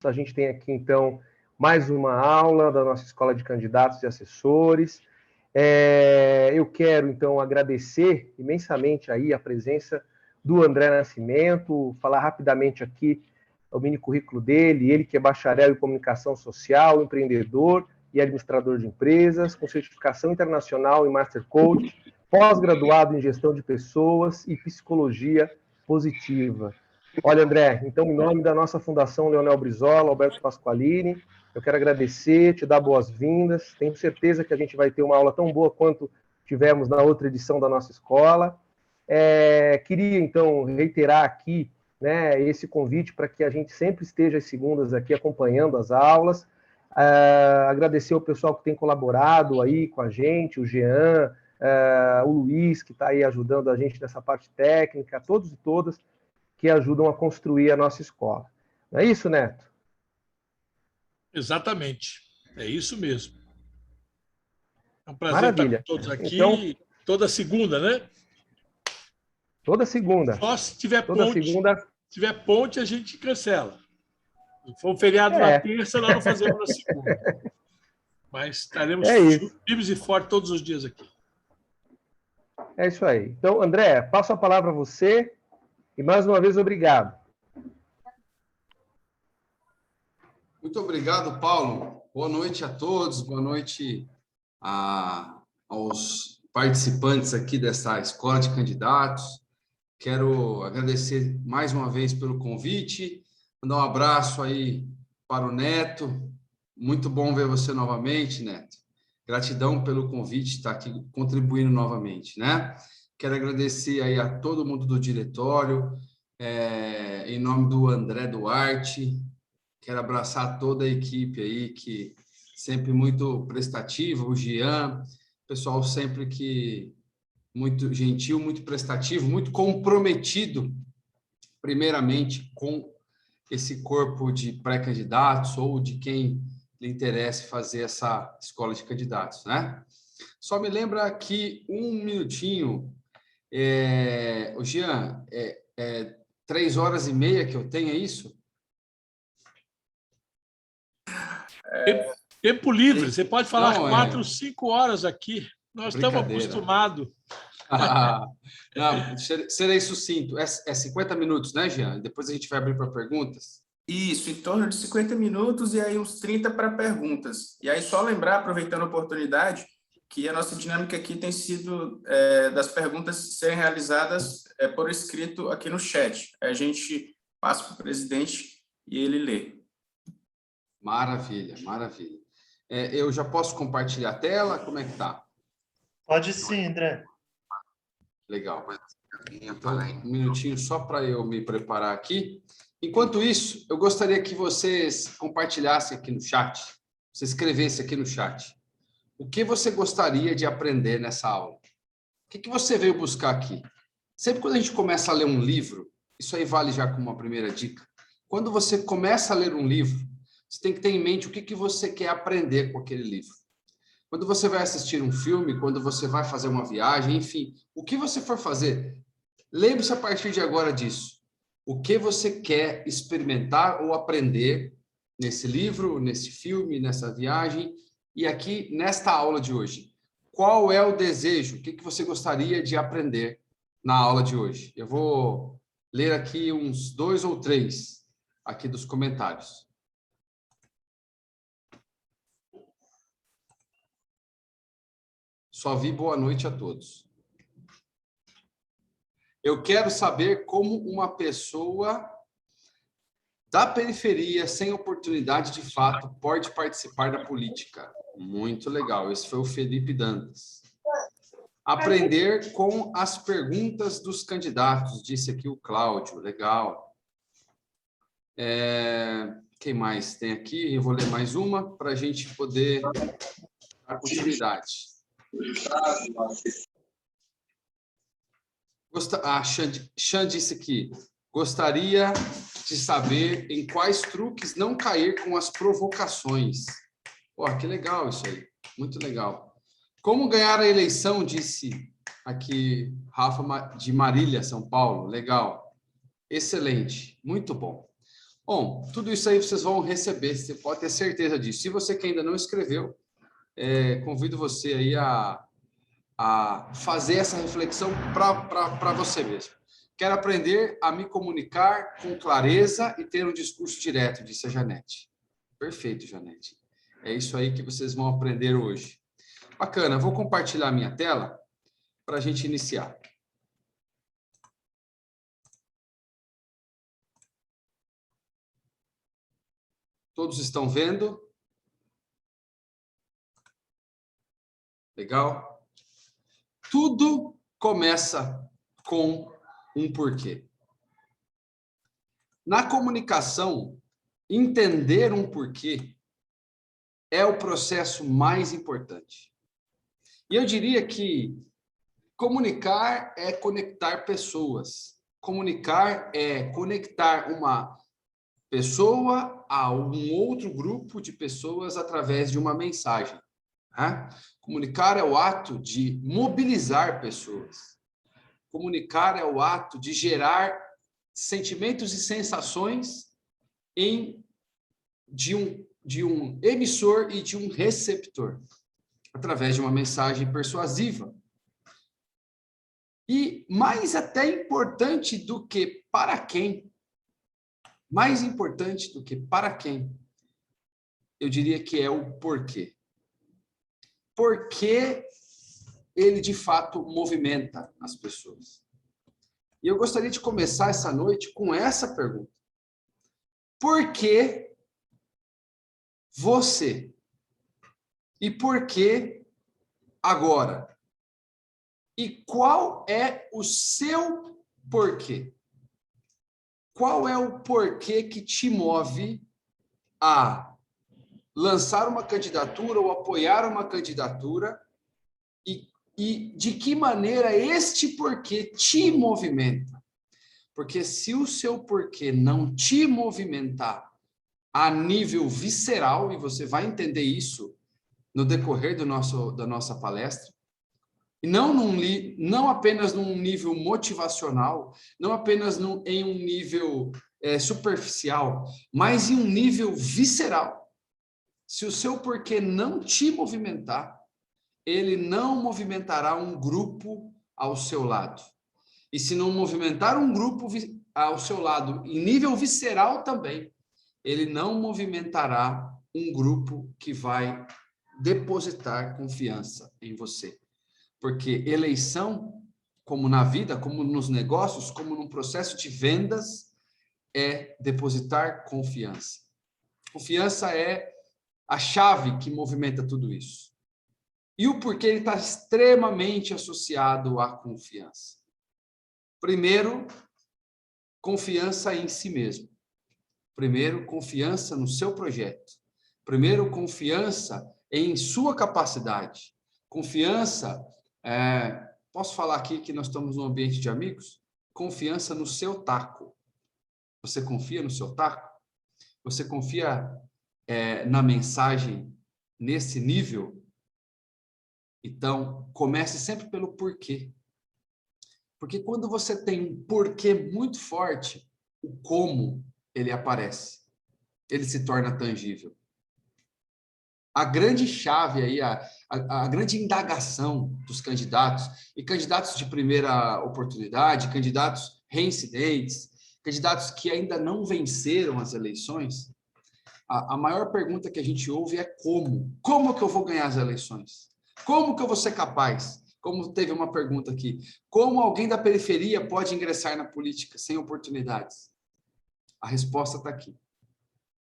A gente tem aqui, então, mais uma aula da nossa Escola de Candidatos e Assessores. Eu quero, então, agradecer imensamente aí a presença do André Nascimento, falar rapidamente aqui o mini currículo dele, ele que é bacharel em comunicação social, empreendedor e administrador de empresas, com certificação internacional em Master Coach, pós-graduado em gestão de pessoas e psicologia positiva. Olha, André, então, em nome da nossa Fundação Leonel Brizola, Alberto Pasqualini, eu quero agradecer, te dar boas-vindas. Tenho certeza que a gente vai ter uma aula tão boa quanto tivemos na outra edição da nossa escola. Queria, então, reiterar aqui, né, esse convite para que a gente sempre esteja às segundas aqui acompanhando as aulas. Agradecer ao pessoal que tem colaborado aí com a gente, o Jean, o Luiz, que está aí ajudando a gente nessa parte técnica, todos e todas que ajudam a construir a nossa escola. Não é isso, Neto? Exatamente. É isso mesmo. É um prazer Maravilha. estar com todos aqui, Então, toda segunda, né? toda segunda. Só se tiver Toda ponte. segunda. Se tiver ponte, a gente cancela. Se for um feriado na terça, nós não fazemos na segunda. Mas estaremos firmes e fortes todos os dias aqui. É isso aí. Então, André, passo a palavra a você e mais uma vez obrigado. Muito obrigado, Paulo. Boa noite a todos, boa noite aos participantes aqui dessa Escola de Candidatos. Quero agradecer mais uma vez pelo convite, mandar um abraço aí para o Neto. Muito bom ver você novamente, Neto. Gratidão pelo convite, estar aqui contribuindo novamente, né? Quero agradecer aí a todo mundo do diretório, em nome do André Duarte. Quero abraçar toda a equipe aí, que sempre muito prestativa, o Jean, pessoal sempre que muito gentil, muito prestativo, muito comprometido, primeiramente, com esse corpo de pré-candidatos ou de quem lhe interesse fazer essa escola de candidatos, né? Só me lembra aqui um minutinho, o Jean, 3h30 que eu tenho, é isso? Tempo livre, você pode falar 4, 5 horas aqui. Nós estamos acostumados. Não, serei sucinto. É 50 minutos, né, Jean? Depois a gente vai abrir para perguntas. Isso, em torno de 50 minutos e aí uns 30 para perguntas. E aí só lembrar, aproveitando a oportunidade, que a nossa dinâmica aqui tem sido das perguntas serem realizadas por escrito aqui no chat. A gente passa para o presidente e ele lê. Maravilha, maravilha. Eu já posso compartilhar a tela? Como é que tá? Pode sim, André. Legal. Então, um minutinho só para eu me preparar aqui. Enquanto isso, eu gostaria que vocês compartilhassem aqui no chat, você escrevesse aqui no chat, o que você gostaria de aprender nessa aula? O que você veio buscar aqui? Sempre quando a gente começa a ler um livro, isso aí vale já como uma primeira dica, quando você começa a ler um livro, você tem que ter em mente o que você quer aprender com aquele livro. Quando você vai assistir um filme, quando você vai fazer uma viagem, enfim, o que você for fazer, lembre-se a partir de agora disso. O que você quer experimentar ou aprender nesse livro, nesse filme, nessa viagem e aqui nesta aula de hoje. Qual é o desejo? O que você gostaria de aprender na aula de hoje? Eu vou ler aqui uns 2 ou 3 aqui dos comentários. Só vi boa noite a todos. Eu quero saber como uma pessoa da periferia, sem oportunidade de fato, pode participar da política. Muito legal. Esse foi o Felipe Dantas. Aprender com as perguntas dos candidatos, disse aqui o Cláudio. Legal. Quem mais tem aqui? Eu vou ler mais uma para a gente poder dar continuidade. A Xan disse aqui, gostaria de saber em quais truques não cair com as provocações. Pô, que legal isso aí, muito legal. Como ganhar a eleição, disse aqui Rafa de Marília, São Paulo. Legal, excelente, muito bom. Bom, tudo isso aí vocês vão receber, você pode ter certeza disso. Se você que ainda não escreveu, convido você aí a fazer essa reflexão para você mesmo. Quero aprender a me comunicar com clareza e ter um discurso direto, disse a Janete. Perfeito, Janete. É isso aí que vocês vão aprender hoje. Bacana, vou compartilhar a minha tela para a gente iniciar. Todos estão vendo? Legal? Tudo começa com um porquê. Na comunicação, entender um porquê é o processo mais importante. E eu diria que comunicar é conectar pessoas. Comunicar é conectar uma pessoa a um outro grupo de pessoas através de uma mensagem. Né? Comunicar é o ato de mobilizar pessoas. Comunicar é o ato de gerar sentimentos e sensações de um emissor e de um receptor, através de uma mensagem persuasiva. E mais até importante do que para quem, mais importante do que para quem, eu diria que é o porquê. Porque ele, de fato, movimenta as pessoas. E eu gostaria de começar essa noite com essa pergunta. Por que você? E por que agora? E qual é o seu porquê? Qual é o porquê que te move a lançar uma candidatura ou apoiar uma candidatura? E de que maneira este porquê te movimenta? Porque se o seu porquê não te movimentar a nível visceral, e você vai entender isso no decorrer da nossa palestra, e não apenas num nível motivacional, não apenas em um nível superficial, mas em um nível visceral. Se o seu porquê não te movimentar, ele não movimentará um grupo ao seu lado. E se não movimentar um grupo ao seu lado, em nível visceral também, ele não movimentará um grupo que vai depositar confiança em você. Porque eleição, como na vida, como nos negócios, como num processo de vendas, é depositar confiança. Confiança é a chave que movimenta tudo isso. E o porquê ele está extremamente associado à confiança. Primeiro, confiança em si mesmo. Primeiro, confiança no seu projeto. Primeiro, confiança em sua capacidade. Confiança, posso falar aqui que nós estamos num ambiente de amigos? Confiança no seu taco. Você confia no seu taco? Você confia na mensagem nesse nível? Então, comece sempre pelo porquê. Porque quando você tem um porquê muito forte, o como ele aparece. Ele se torna tangível. A grande chave aí, a grande indagação dos candidatos, e candidatos de primeira oportunidade, candidatos reincidentes, candidatos que ainda não venceram as eleições, a maior pergunta que a gente ouve é como? Como que eu vou ganhar as eleições? Como que eu vou ser capaz? Como teve uma pergunta aqui. Como alguém da periferia pode ingressar na política sem oportunidades? A resposta está aqui.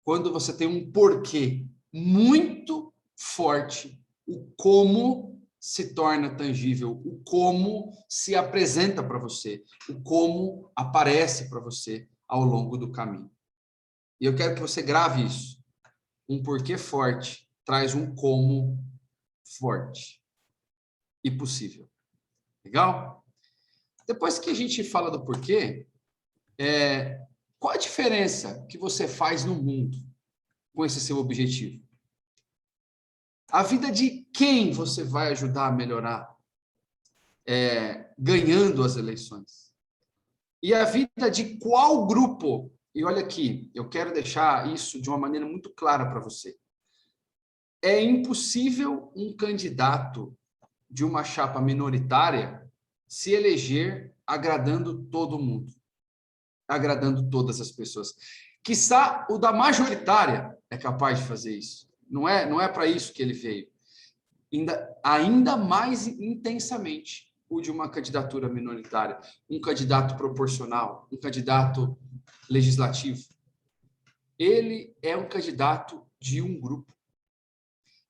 Quando você tem um porquê muito forte, o como se torna tangível, o como se apresenta para você, o como aparece para você ao longo do caminho. E eu quero que você grave isso. Um porquê forte traz um como forte e possível. Legal? Depois que a gente fala do porquê, qual a diferença que você faz no mundo com esse seu objetivo? A vida de quem você vai ajudar a melhorar ganhando as eleições? E a vida de qual grupo e olha aqui, eu quero deixar isso de uma maneira muito clara para você. É impossível um candidato de uma chapa minoritária se eleger agradando todo mundo, agradando todas as pessoas. Quiçá o da majoritária é capaz de fazer isso. Não é para isso que ele veio. Ainda mais intensamente o de uma candidatura minoritária, um candidato proporcional, um candidato legislativo. Ele é um candidato de um grupo.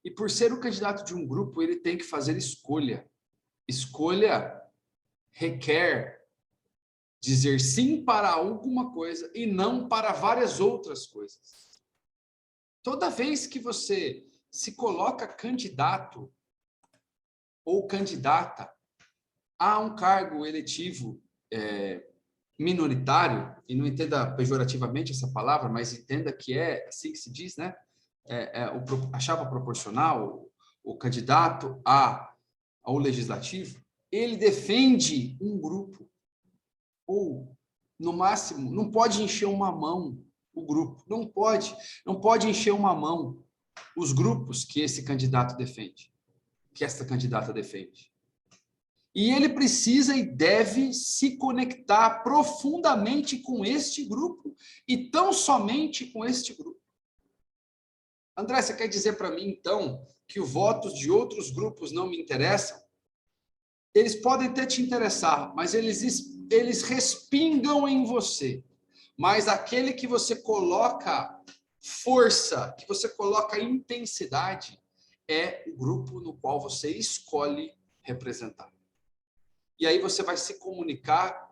E por ser o candidato de um grupo, ele tem que fazer escolha. Escolha requer dizer sim para alguma coisa e não para várias outras coisas. Toda vez que você se coloca candidato ou candidata a um cargo eletivo minoritário, e não entenda pejorativamente essa palavra, mas entenda que é assim que se diz, né? A chapa proporcional, o candidato ao legislativo, ele defende um grupo, ou, no máximo, não pode encher uma mão o grupo, não pode encher uma mão os grupos que esse candidato defende, que esta candidata defende. E ele precisa e deve se conectar profundamente com este grupo, e tão somente com este grupo. André, você quer dizer para mim, então, que os votos de outros grupos não me interessam? Eles podem até te interessar, mas eles respingam em você. Mas aquele que você coloca força, que você coloca intensidade, é o grupo no qual você escolhe representar. E aí você vai se comunicar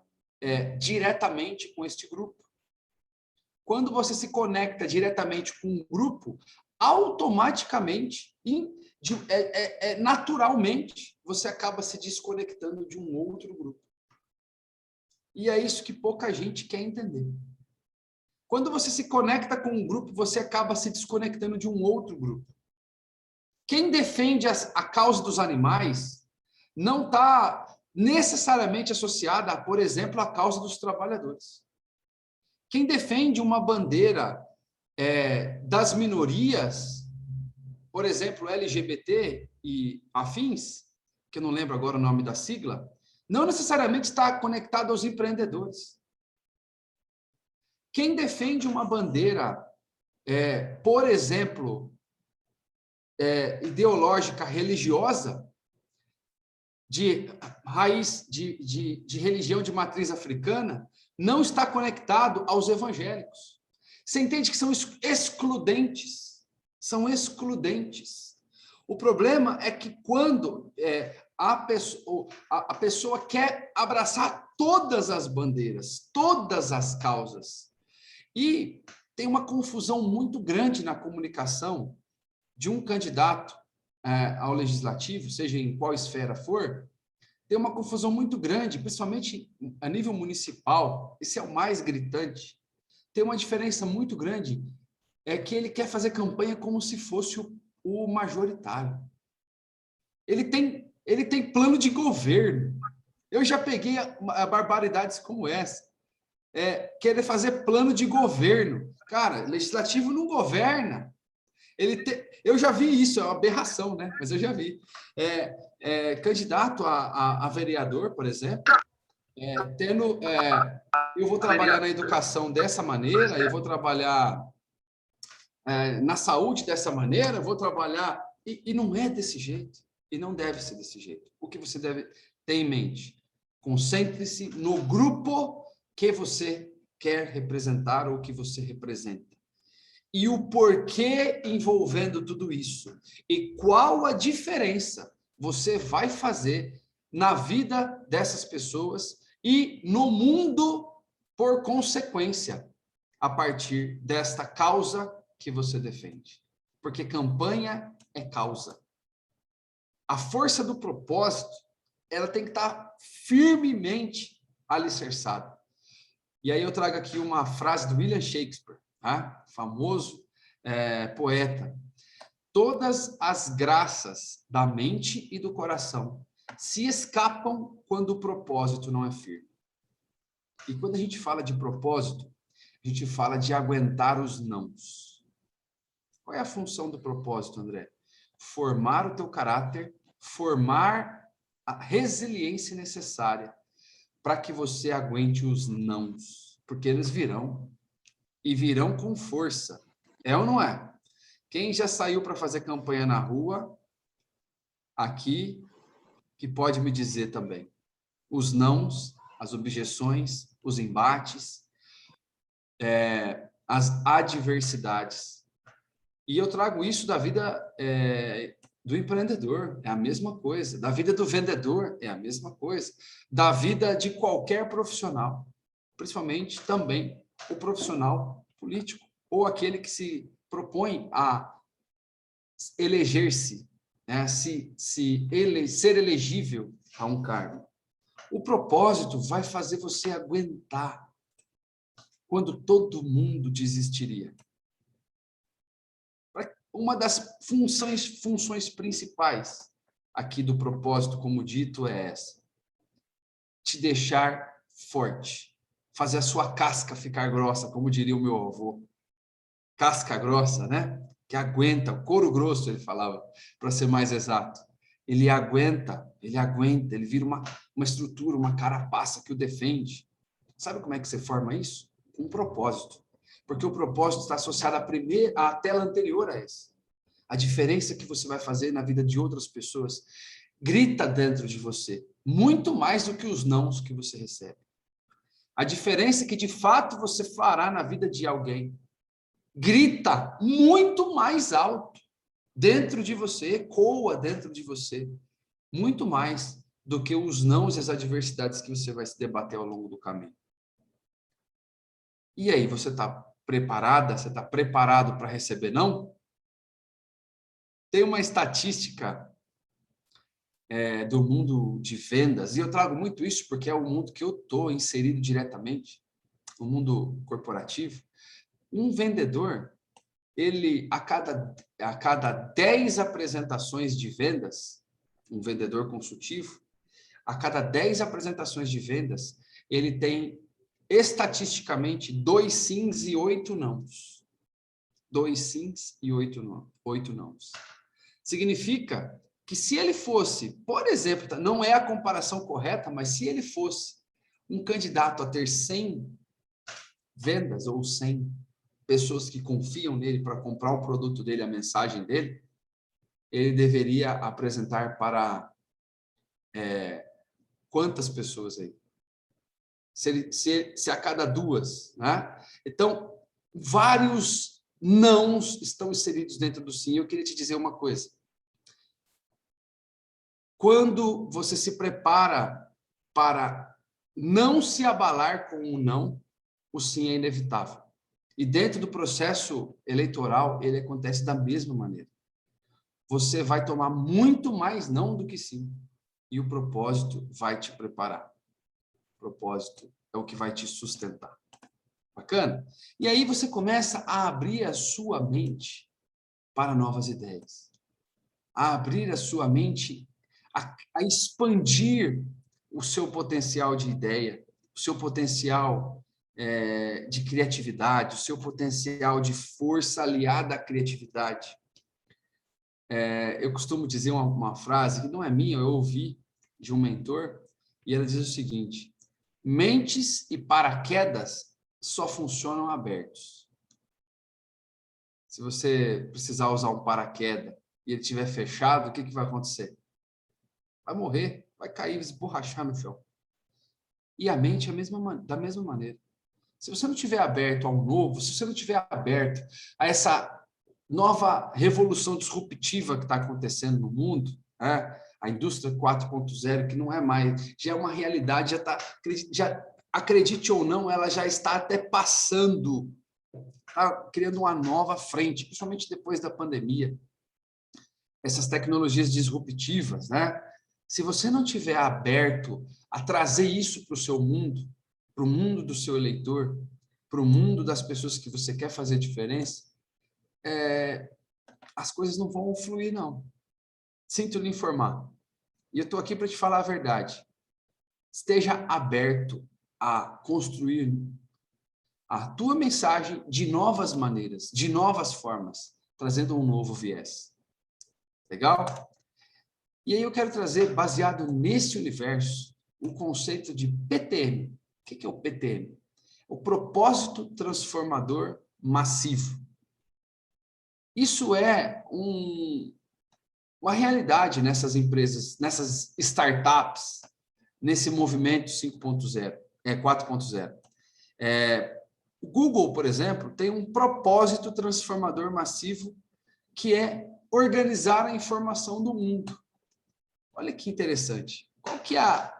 diretamente com este grupo. Quando você se conecta diretamente com um grupo, automaticamente, naturalmente, você acaba se desconectando de um outro grupo. E é isso que pouca gente quer entender. Quando você se conecta com um grupo, você acaba se desconectando de um outro grupo. Quem defende a causa dos animais não está necessariamente associada, por exemplo, à causa dos trabalhadores. Quem defende uma bandeira das minorias, por exemplo, LGBT e afins, que eu não lembro agora o nome da sigla, não necessariamente está conectado aos empreendedores. Quem defende uma bandeira, por exemplo, ideológica religiosa, de raiz, de religião de matriz africana, não está conectado aos evangélicos. Você entende que são excludentes. São excludentes. O problema é que quando a pessoa quer abraçar todas as bandeiras, todas as causas, e tem uma confusão muito grande na comunicação de um candidato ao legislativo, seja em qual esfera for, tem uma confusão muito grande, principalmente a nível municipal, esse é o mais gritante. Tem uma diferença muito grande, é que ele quer fazer campanha como se fosse o majoritário. Ele tem plano de governo. Eu já peguei barbaridades como essa. Querer fazer plano de governo. Cara, legislativo não governa. Eu já vi isso, é uma aberração, né? Mas eu já vi. Candidato a vereador, por exemplo, eu vou trabalhar na educação dessa maneira, eu vou trabalhar na saúde dessa maneira, eu vou trabalhar... E não é desse jeito, e não deve ser desse jeito. O que você deve ter em mente? Concentre-se no grupo que você quer representar ou que você representa. E o porquê envolvendo tudo isso. E qual a diferença você vai fazer na vida dessas pessoas e no mundo por consequência, a partir desta causa que você defende. Porque campanha é causa. A força do propósito, ela tem que estar firmemente alicerçada. E aí eu trago aqui uma frase do William Shakespeare, famoso poeta. Todas as graças da mente e do coração se escapam quando o propósito não é firme. E quando a gente fala de propósito, a gente fala de aguentar os nãos. Qual é a função do propósito, André? Formar o teu caráter, formar a resiliência necessária para que você aguente os nãos, porque eles virão, e virão com força. É ou não é? Quem já saiu para fazer campanha na rua, aqui, que pode me dizer também. Os nãos, as objeções, os embates, as adversidades. E eu trago isso da vida do empreendedor, é a mesma coisa. Da vida do vendedor, é a mesma coisa. Da vida de qualquer profissional, principalmente também o profissional político, ou aquele que se propõe a eleger-se, né? Ser elegível a um cargo. O propósito vai fazer você aguentar quando todo mundo desistiria. Uma das funções principais aqui do propósito, como dito, é essa: te deixar forte, fazer a sua casca ficar grossa, como diria o meu avô. Casca grossa, né? Que aguenta, o couro grosso, ele falava, para ser mais exato. Ele aguenta, ele vira uma estrutura, uma carapaça que o defende. Sabe como é que você forma isso? Com um propósito. Porque o propósito está associado à tela anterior a essa. A diferença que você vai fazer na vida de outras pessoas grita dentro de você, muito mais do que os nãos que você recebe. A diferença que de fato você fará na vida de alguém grita muito mais alto dentro de você, ecoa dentro de você, muito mais do que os nãos e as adversidades que você vai se debater ao longo do caminho. E aí, você está preparada? Você está preparado para receber não? Tem uma estatística do mundo de vendas, e eu trago muito isso porque é o mundo que eu estou inserido diretamente, o mundo corporativo. Um vendedor, ele, a cada 10 apresentações de vendas, um vendedor consultivo, a cada 10 apresentações de vendas, ele tem estatisticamente 2 sims e 8 nãos. 2 sims e 8 nãos. Significa que se ele fosse, por exemplo, não é a comparação correta, mas se ele fosse um candidato a ter 100 vendas ou 100 pessoas que confiam nele para comprar o produto dele, a mensagem dele, ele deveria apresentar para quantas pessoas aí? Se a cada 2, né? Então, vários nãos estão inseridos dentro do sim. Eu queria te dizer uma coisa. Quando você se prepara para não se abalar com um não, o sim é inevitável. E dentro do processo eleitoral, ele acontece da mesma maneira. Você vai tomar muito mais não do que sim. E o propósito vai te preparar. O propósito é o que vai te sustentar. Bacana? E aí você começa a abrir a sua mente para novas ideias. A abrir a sua mente, a expandir o seu potencial de ideia, o seu potencial de criatividade, o seu potencial de força aliada à criatividade. Eu costumo dizer uma frase que não é minha, eu ouvi de um mentor, e ela diz o seguinte: mentes e paraquedas só funcionam abertos. Se você precisar usar um paraquedas e ele estiver fechado, o que vai acontecer? Vai morrer, vai cair, esborrachar no chão. E a mente é da mesma maneira. Se você não estiver aberto ao novo, se você não estiver aberto a essa nova revolução disruptiva que está acontecendo no mundo, né? A indústria 4.0, que não é mais, já é uma realidade, já acredite ou não, ela já está até passando, está criando uma nova frente, principalmente depois da pandemia. Essas tecnologias disruptivas, né? Se você não estiver aberto a trazer isso para o seu mundo, para o mundo do seu eleitor, para o mundo das pessoas que você quer fazer diferença, as coisas não vão fluir, não. Sinto lhe informar. E eu estou aqui para te falar a verdade. Esteja aberto a construir a tua mensagem de novas maneiras, de novas formas, trazendo um novo viés. Legal? E aí eu quero trazer, baseado nesse universo, o conceito de PTM. O que é o PTM? O propósito transformador massivo. Isso é uma realidade nessas empresas, nessas startups, nesse movimento 5.0, 4.0. O Google, por exemplo, tem um propósito transformador massivo que é organizar a informação do mundo. Olha que interessante. Qual que é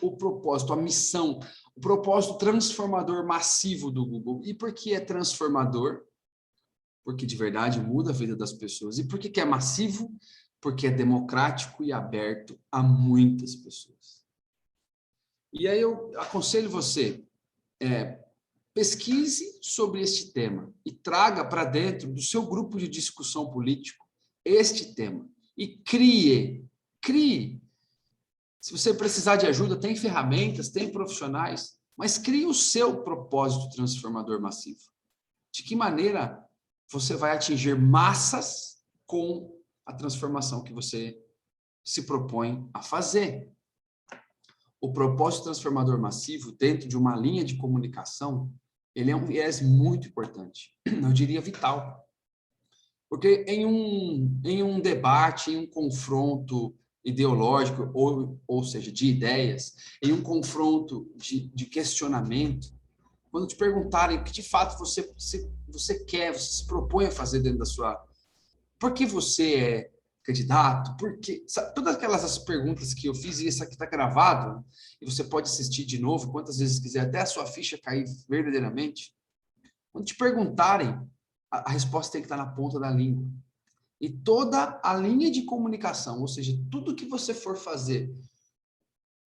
o propósito, a missão, o propósito transformador massivo do Google? E por que é transformador? Porque de verdade muda a vida das pessoas. E por que é massivo? Porque é democrático e aberto a muitas pessoas. E aí eu aconselho você, pesquise sobre este tema e traga para dentro do seu grupo de discussão político este tema. E crie. Se você precisar de ajuda, tem ferramentas, tem profissionais, mas crie o seu propósito transformador massivo. De que maneira você vai atingir massas com a transformação que você se propõe a fazer? O propósito transformador massivo, dentro de uma linha de comunicação, ele é um viés muito importante, eu diria vital. Porque em um debate, em um confronto ideológico, ou seja, de ideias, em um confronto de questionamento, quando te perguntarem o que de fato você quer, você se propõe a fazer dentro da sua... Por que você é candidato? Por que... Todas aquelas perguntas que eu fiz, e isso aqui está gravado, e você pode assistir de novo, quantas vezes quiser, até a sua ficha cair verdadeiramente. Quando te perguntarem, a resposta tem que estar na ponta da língua. E toda a linha de comunicação, ou seja, tudo que você for fazer,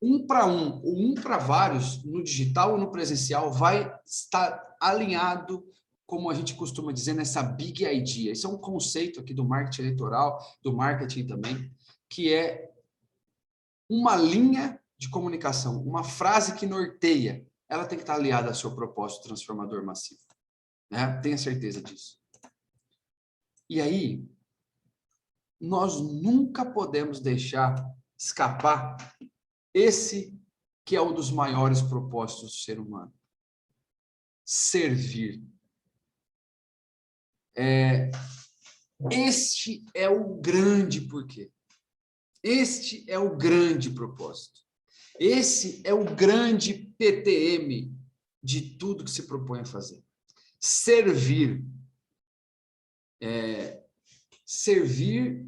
um para um ou um para vários, no digital ou no presencial, vai estar alinhado, como a gente costuma dizer, nessa big idea. Esse é um conceito aqui do marketing eleitoral, do marketing também, que é uma linha de comunicação, uma frase que norteia, ela tem que estar aliada ao seu propósito transformador massivo. Né? Tenha certeza disso. E aí, nós nunca podemos deixar escapar esse que é um dos maiores propósitos do ser humano. Servir. Este é o grande porquê. Este é o grande propósito. Esse é o grande PTM de tudo que se propõe a fazer. Servir. Servir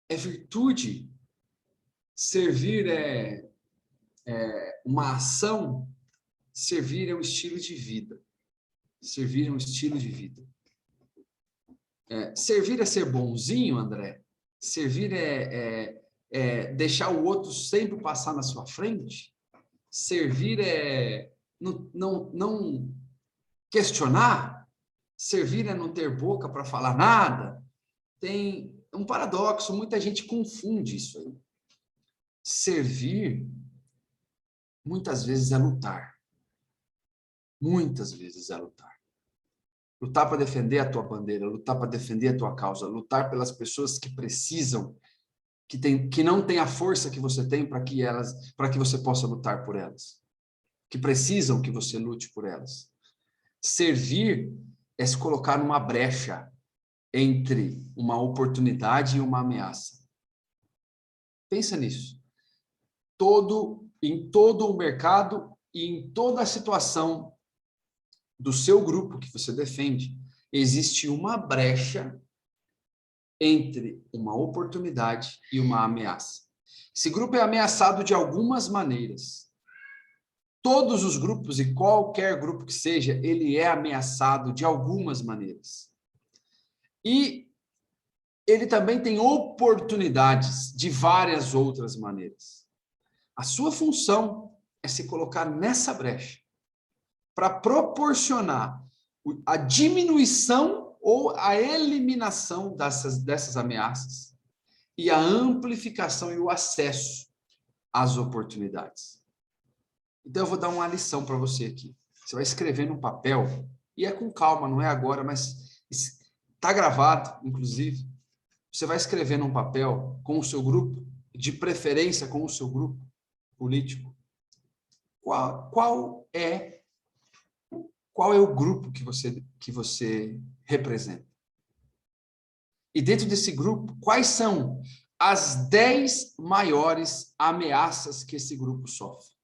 é virtude. Servir é uma ação. Servir é um estilo de vida. Servir é um estilo de vida. Servir é ser bonzinho, André? Servir é deixar o outro sempre passar na sua frente? Servir é não questionar? Servir é não ter boca para falar nada? Tem um paradoxo, muita gente confunde isso aí. Servir, muitas vezes, é lutar. Muitas vezes é lutar. Lutar para defender a tua bandeira, lutar para defender a tua causa, lutar pelas pessoas que precisam, que não têm a força que você tem para que você possa lutar por elas, que precisam que você lute por elas. Servir é se colocar numa brecha entre uma oportunidade e uma ameaça. Pensa nisso. Em todo o mercado e em toda a situação do seu grupo que você defende, existe uma brecha entre uma oportunidade e uma ameaça. Esse grupo é ameaçado de algumas maneiras. Todos os grupos e qualquer grupo que seja, ele é ameaçado de algumas maneiras. E ele também tem oportunidades de várias outras maneiras. A sua função é se colocar nessa brecha para proporcionar a diminuição ou a eliminação dessas ameaças e a amplificação e o acesso às oportunidades. Então, eu vou dar uma lição para você aqui. Você vai escrever num papel, e é com calma, não é agora, mas está gravado, inclusive. Você vai escrever num papel com o seu grupo, de preferência com o seu grupo político, qual é o grupo que você representa. E dentro desse grupo, quais são as 10 maiores ameaças que esse grupo sofre?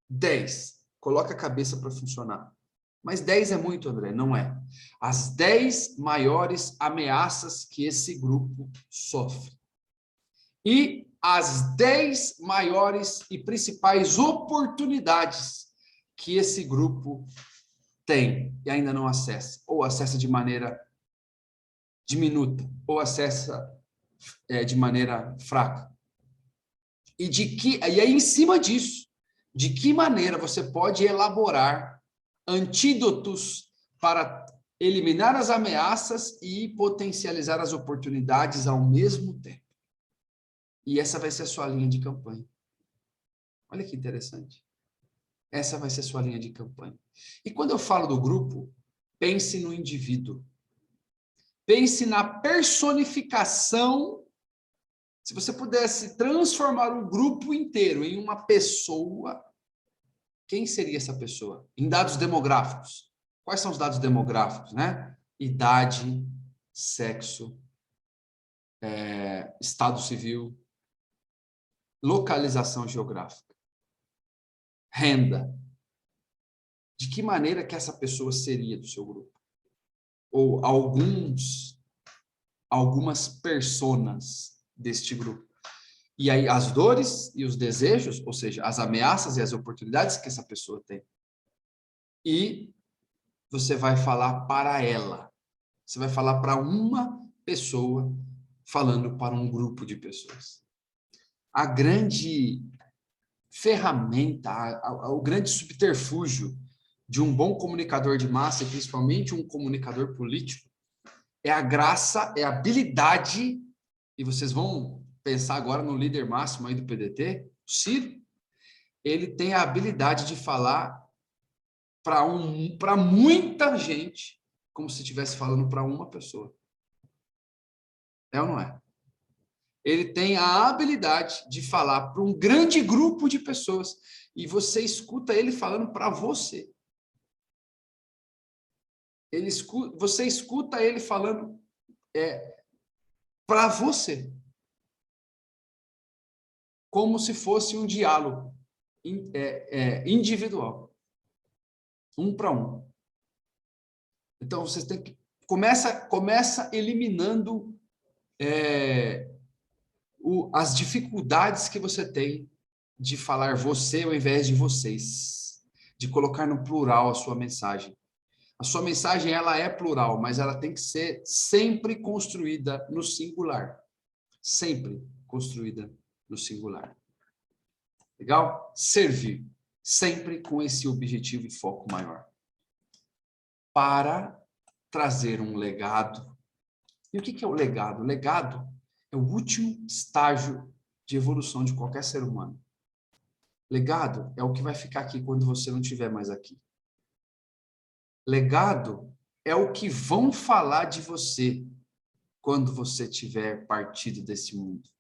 10. Coloca a cabeça para funcionar. Mas 10 é muito, André, não é. As 10 maiores ameaças que esse grupo sofre. E as 10 maiores e principais oportunidades que esse grupo tem e ainda não acessa, ou acessa de maneira diminuta, ou acessa de maneira fraca. E aí, em cima disso, de que maneira você pode elaborar antídotos para eliminar as ameaças e potencializar as oportunidades ao mesmo tempo. E essa vai ser a sua linha de campanha. Olha que interessante. Essa vai ser a sua linha de campanha. E quando eu falo do grupo, pense no indivíduo. Pense na personificação. Se você pudesse transformar um grupo inteiro em uma pessoa, quem seria essa pessoa? Em dados demográficos. Quais são os dados demográficos, né? Idade, sexo, estado civil, localização geográfica, renda. De que maneira que essa pessoa seria do seu grupo? Ou algumas personas deste grupo. E aí as dores e os desejos, ou seja, as ameaças e as oportunidades que essa pessoa tem. E você vai falar para ela. Você vai falar para uma pessoa falando para um grupo de pessoas. A grande ferramenta, o grande subterfúgio de um bom comunicador de massa, e principalmente um comunicador político, é a graça, é a habilidade, e vocês vão pensar agora no líder máximo aí do PDT, o Ciro, ele tem a habilidade de falar para muita gente, como se estivesse falando para uma pessoa. É ou não é? Ele tem a habilidade de falar para um grande grupo de pessoas, e você escuta ele falando para você. Você escuta ele falando para você. Como se fosse um diálogo individual. Um para um. Então, vocês têm que... Começa eliminando as dificuldades que você tem de falar você ao invés de vocês. De colocar no plural a sua mensagem. A sua mensagem, ela é plural, mas ela tem que ser sempre construída no singular. Sempre construída no singular. Legal? Servir. Sempre com esse objetivo e foco maior. Para trazer um legado. E o que é o legado? O legado é o último estágio de evolução de qualquer ser humano. Legado é o que vai ficar aqui quando você não estiver mais aqui. Legado é o que vão falar de você quando você tiver partido desse mundo.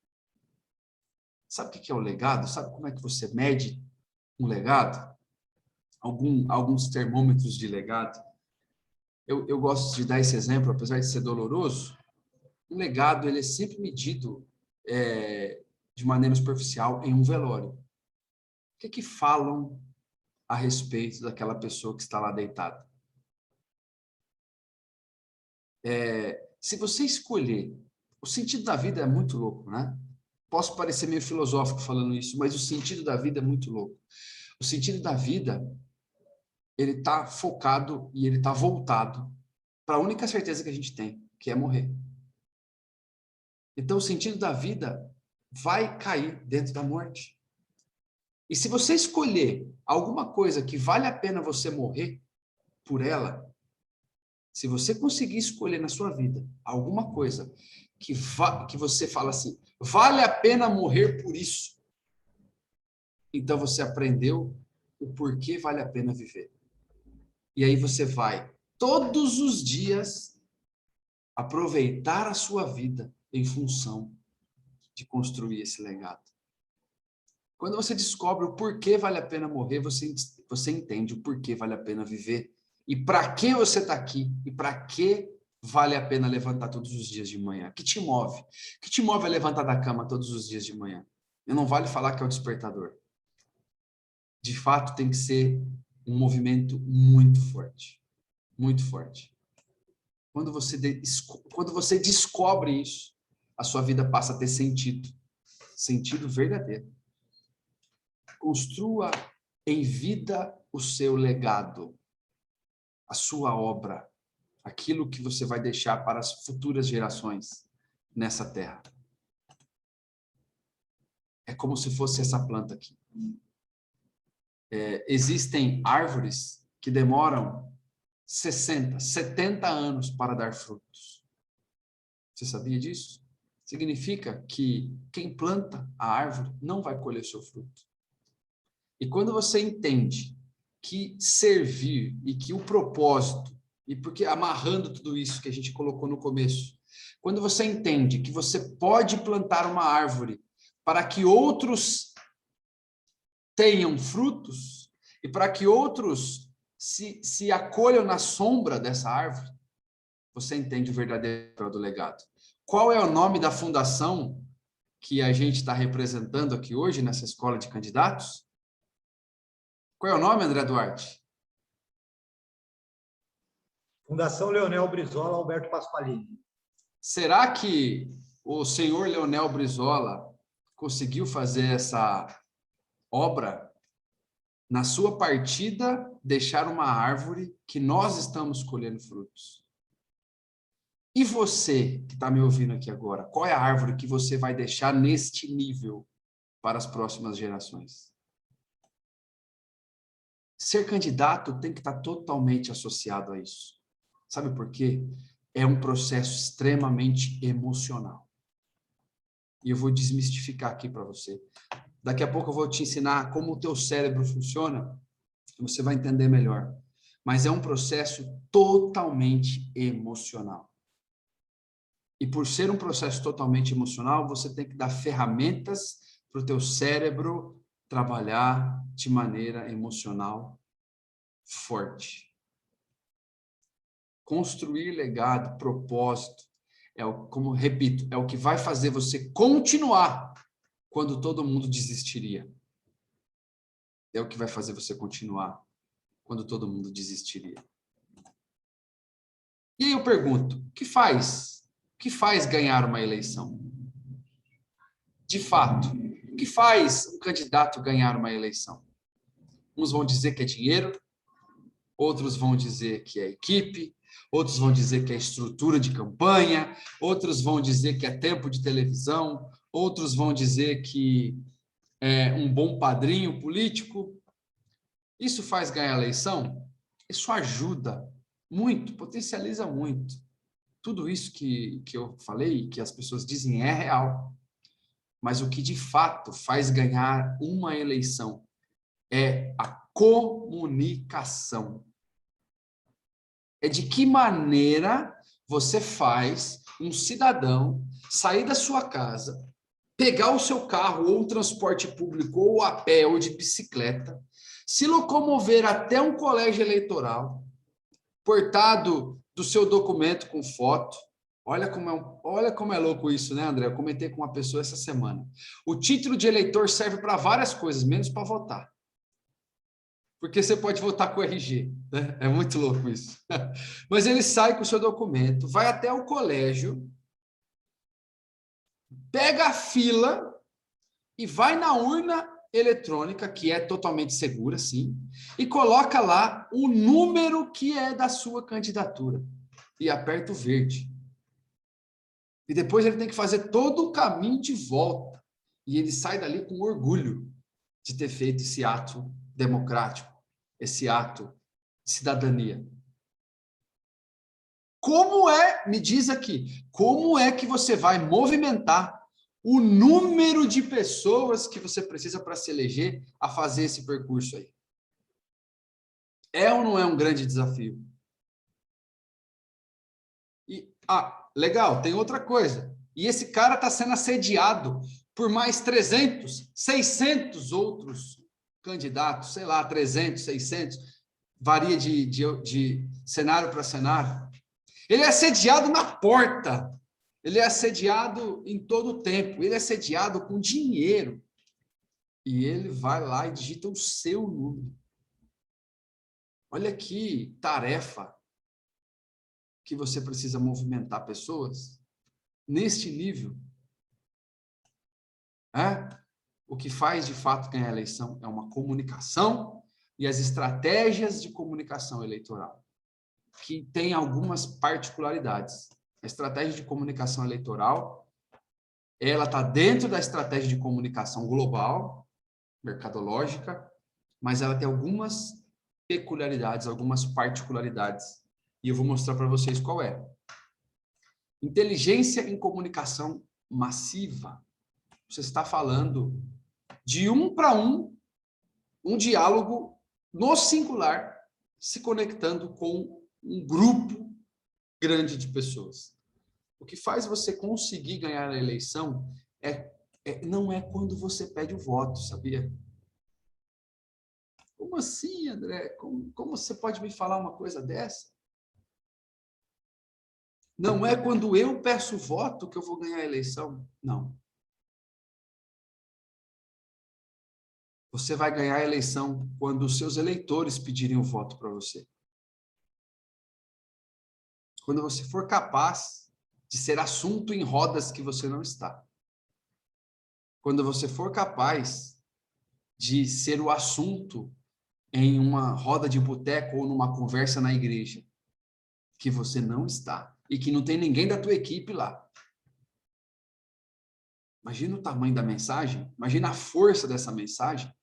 Sabe o que é o legado? Sabe como é que você mede um legado? Alguns termômetros de legado. Eu gosto de dar esse exemplo, apesar de ser doloroso. Um legado ele é sempre medido de maneira superficial em um velório. O que falam a respeito daquela pessoa que está lá deitada? Se você escolher... O sentido da vida é muito louco, né? Posso parecer meio filosófico falando isso, mas o sentido da vida é muito louco. O sentido da vida, ele está focado e ele está voltado para a única certeza que a gente tem, que é morrer. Então, o sentido da vida vai cair dentro da morte. E se você escolher alguma coisa que vale a pena você morrer por ela, se você conseguir escolher na sua vida alguma coisa que você fala assim, vale a pena morrer por isso, então você aprendeu o porquê vale a pena viver. E aí você vai, todos os dias, aproveitar a sua vida em função de construir esse legado. Quando você descobre o porquê vale a pena morrer, você entende o porquê vale a pena viver. E para que você está aqui? E para que vale a pena levantar todos os dias de manhã? O que te move? O que te move a levantar da cama todos os dias de manhã? E não vale falar que é o despertador. De fato, tem que ser um movimento muito forte. Muito forte. Quando você descobre isso, a sua vida passa a ter sentido. Sentido verdadeiro. Construa em vida o seu legado, a sua obra, aquilo que você vai deixar para as futuras gerações nessa terra. É como se fosse essa planta aqui. Existem árvores que demoram 60, 70 anos para dar frutos. Você sabia disso? Significa que quem planta a árvore não vai colher seu fruto. E quando você entende que servir e que o propósito, e porque amarrando tudo isso que a gente colocou no começo, quando você entende que você pode plantar uma árvore para que outros tenham frutos e para que outros se acolham na sombra dessa árvore, você entende o verdadeiro papel do legado. Qual é o nome da fundação que a gente está representando aqui hoje nessa escola de candidatos? Qual é o nome, André Duarte? Fundação Leonel Brizola Alberto Pasqualini. Será que o senhor Leonel Brizola conseguiu fazer essa obra? Na sua partida, deixar uma árvore que nós estamos colhendo frutos. E você, que está me ouvindo aqui agora, qual é a árvore que você vai deixar neste nível para as próximas gerações? Ser candidato tem que estar totalmente associado a isso. Sabe por quê? É um processo extremamente emocional. E eu vou desmistificar aqui para você. Daqui a pouco eu vou te ensinar como o teu cérebro funciona, você vai entender melhor. Mas é um processo totalmente emocional. E por ser um processo totalmente emocional, você tem que dar ferramentas para o teu cérebro trabalhar de maneira emocional forte. Construir legado, propósito, como repito, é o que vai fazer você continuar quando todo mundo desistiria. É o que vai fazer você continuar quando todo mundo desistiria. E aí eu pergunto, o que faz ganhar uma eleição? De fato, o que faz um candidato ganhar uma eleição? Uns vão dizer que é dinheiro, outros vão dizer que é equipe, outros vão dizer que é estrutura de campanha, outros vão dizer que é tempo de televisão, outros vão dizer que é um bom padrinho político. Isso faz ganhar a eleição? Isso ajuda muito, potencializa muito. Tudo isso que eu falei, que as pessoas dizem, é real. Mas o que de fato faz ganhar uma eleição é a comunicação. É de que maneira você faz um cidadão sair da sua casa, pegar o seu carro, ou o transporte público, ou a pé, ou de bicicleta, se locomover até um colégio eleitoral, portado do seu documento com foto. Olha como é louco isso, né, André? Eu comentei com uma pessoa essa semana. O título de eleitor serve para várias coisas, menos para votar. Porque você pode votar com o RG, né? É muito louco isso. Mas ele sai com o seu documento, vai até o colégio, pega a fila e vai na urna eletrônica, que é totalmente segura, sim, e coloca lá o número que é da sua candidatura e aperta o verde. E depois ele tem que fazer todo o caminho de volta. E ele sai dali com orgulho de ter feito esse ato democrático, esse ato de cidadania. Me diz aqui, como é que você vai movimentar o número de pessoas que você precisa para se eleger a fazer esse percurso aí? É ou não é um grande desafio? E, legal, tem outra coisa. E esse cara está sendo assediado por mais 300, 600 outros candidatos, sei lá, 300, 600, varia de cenário para cenário. Ele é assediado na porta, ele é assediado em todo o tempo, ele é assediado com dinheiro. E ele vai lá e digita o seu número. Olha que tarefa que você precisa movimentar pessoas neste nível. O que faz, de fato, ganhar a eleição é uma comunicação e as estratégias de comunicação eleitoral, que tem algumas particularidades. A estratégia de comunicação eleitoral, ela está dentro da estratégia de comunicação global, mercadológica, mas ela tem algumas peculiaridades, algumas particularidades. E eu vou mostrar para vocês qual é. Inteligência em comunicação massiva. Você está falando de um para um diálogo no singular, se conectando com um grupo grande de pessoas. O que faz você conseguir ganhar a eleição não é quando você pede o voto, sabia? Como assim, André? Como você pode me falar uma coisa dessa? Não é quando eu peço voto que eu vou ganhar a eleição. Não. Você vai ganhar a eleição quando os seus eleitores pedirem o voto para você. Quando você for capaz de ser assunto em rodas que você não está. Quando você for capaz de ser o assunto em uma roda de boteco ou numa conversa na igreja, que você não está e que não tem ninguém da tua equipe lá. Imagina o tamanho da mensagem, imagina a força dessa mensagem.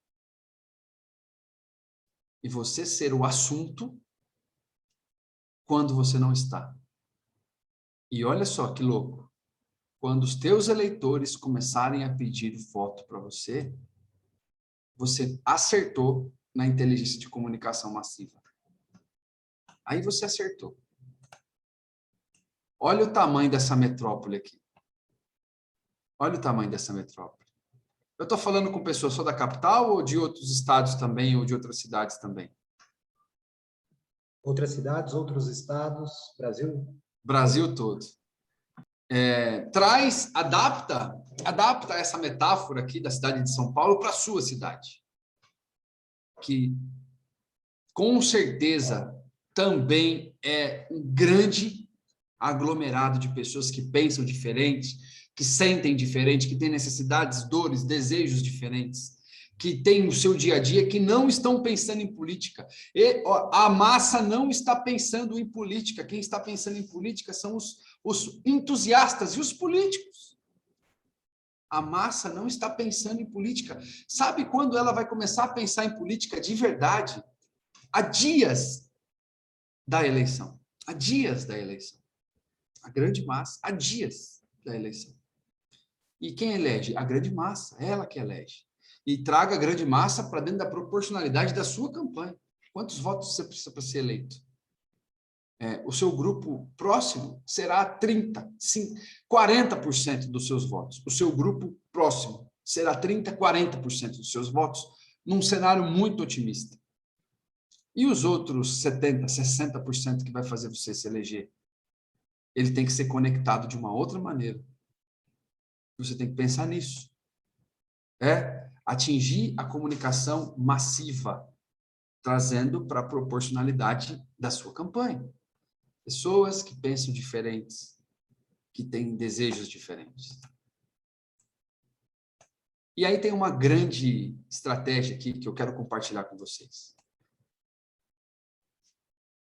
E você ser o assunto quando você não está. E olha só que louco. Quando os teus eleitores começarem a pedir voto para você, você acertou na inteligência de comunicação massiva. Aí você acertou. Olha o tamanho dessa metrópole aqui. Olha o tamanho dessa metrópole. Eu estou falando com pessoas só da capital ou de outros estados também, ou de outras cidades também? Outras cidades, outros estados, Brasil? Brasil todo. Adapta essa metáfora aqui da cidade de São Paulo para a sua cidade. Que, com certeza, também é um grande aglomerado de pessoas que pensam diferente, que sentem diferente, que têm necessidades, dores, desejos diferentes, que têm o seu dia a dia, que não estão pensando em política. E a massa não está pensando em política. Quem está pensando em política são os entusiastas e os políticos. A massa não está pensando em política. Sabe quando ela vai começar a pensar em política de verdade? Há dias da eleição. Há dias da eleição. A grande massa, há dias da eleição. E quem elege? A grande massa, ela que elege. E traga a grande massa para dentro da proporcionalidade da sua campanha. Quantos votos você precisa para ser eleito? O seu grupo próximo será 40% dos seus votos. O seu grupo próximo será 30%, 40% dos seus votos, num cenário muito otimista. E os outros 70%, 60% que vai fazer você se eleger? Ele tem que ser conectado de uma outra maneira. Você tem que pensar nisso. Atingir a comunicação massiva, trazendo para a proporcionalidade da sua campanha. Pessoas que pensam diferentes, que têm desejos diferentes. E aí tem uma grande estratégia aqui que eu quero compartilhar com vocês.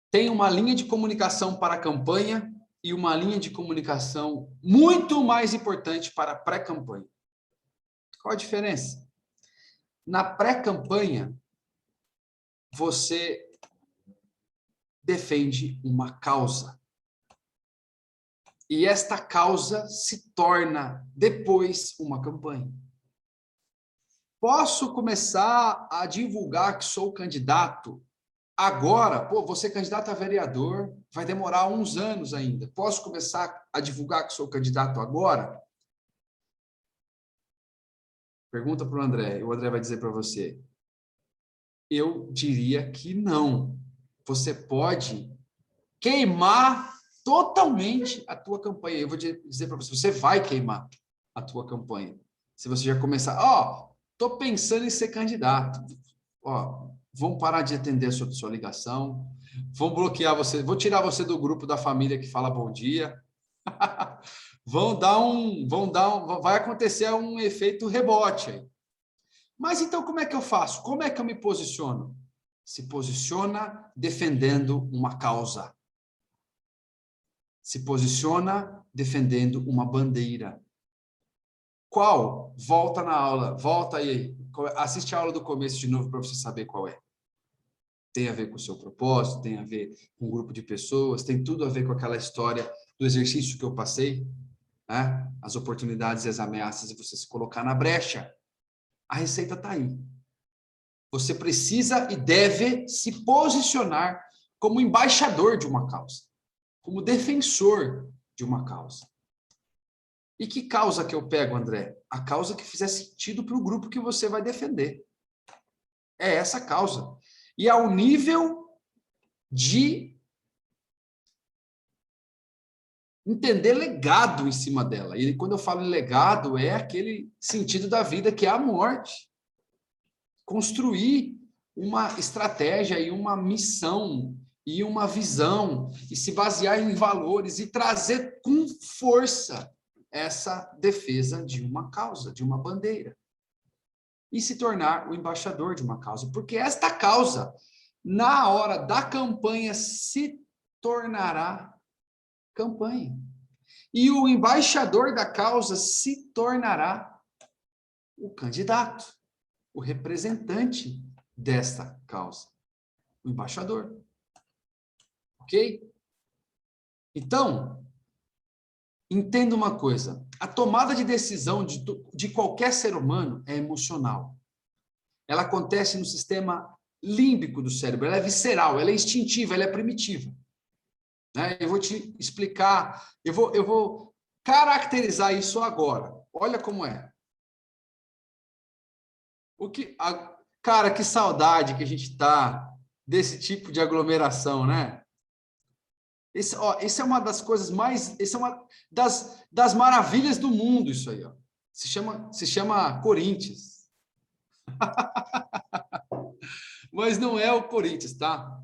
Tem uma linha de comunicação para a campanha e uma linha de comunicação muito mais importante para a pré-campanha. Qual a diferença? Na pré-campanha, você defende uma causa. E esta causa se torna, depois, uma campanha. Posso começar a divulgar que sou candidato agora, pô, você candidato a vereador, vai demorar uns anos ainda. Posso começar a divulgar que sou candidato agora? Pergunta para o André, e o André vai dizer para você. Eu diria que não. Você pode queimar totalmente a tua campanha. Eu vou dizer para você, você vai queimar a tua campanha. Se você já começar, estou pensando em ser candidato. Vão parar de atender a sua ligação, vão bloquear você, vou tirar você do grupo da família que fala bom dia. Vai acontecer um efeito rebote aí. Mas então como é que eu faço? Como é que eu me posiciono? Se posiciona defendendo uma causa. Se posiciona defendendo uma bandeira. Qual? Volta na aula, volta aí, assiste a aula do começo de novo para você saber qual é. Tem a ver com o seu propósito, tem a ver com um grupo de pessoas, tem tudo a ver com aquela história do exercício que eu passei, né? As oportunidades e as ameaças de você se colocar na brecha. A receita está aí. Você precisa e deve se posicionar como embaixador de uma causa, como defensor de uma causa. E que causa que eu pego, André? A causa que fizer sentido para o grupo que você vai defender. É essa causa. E ao nível de entender legado em cima dela. E quando eu falo legado, é aquele sentido da vida que é a morte. Construir uma estratégia e uma missão e uma visão e se basear em valores e trazer com força essa defesa de uma causa, de uma bandeira. E se tornar o embaixador de uma causa. Porque esta causa, na hora da campanha, se tornará campanha. E o embaixador da causa se tornará o candidato, o representante desta causa, o embaixador. Ok? Então, entenda uma coisa, a tomada de decisão de qualquer ser humano é emocional. Ela acontece no sistema límbico do cérebro, ela é visceral, ela é instintiva, ela é primitiva. Né? Eu vou te explicar, eu vou caracterizar isso agora. Olha como é. Cara, que saudade que a gente está desse tipo de aglomeração, né? Esse é uma das coisas mais... Esse é uma das maravilhas do mundo, isso aí. Ó. Se chama Corinthians. Mas não é o Corinthians, tá?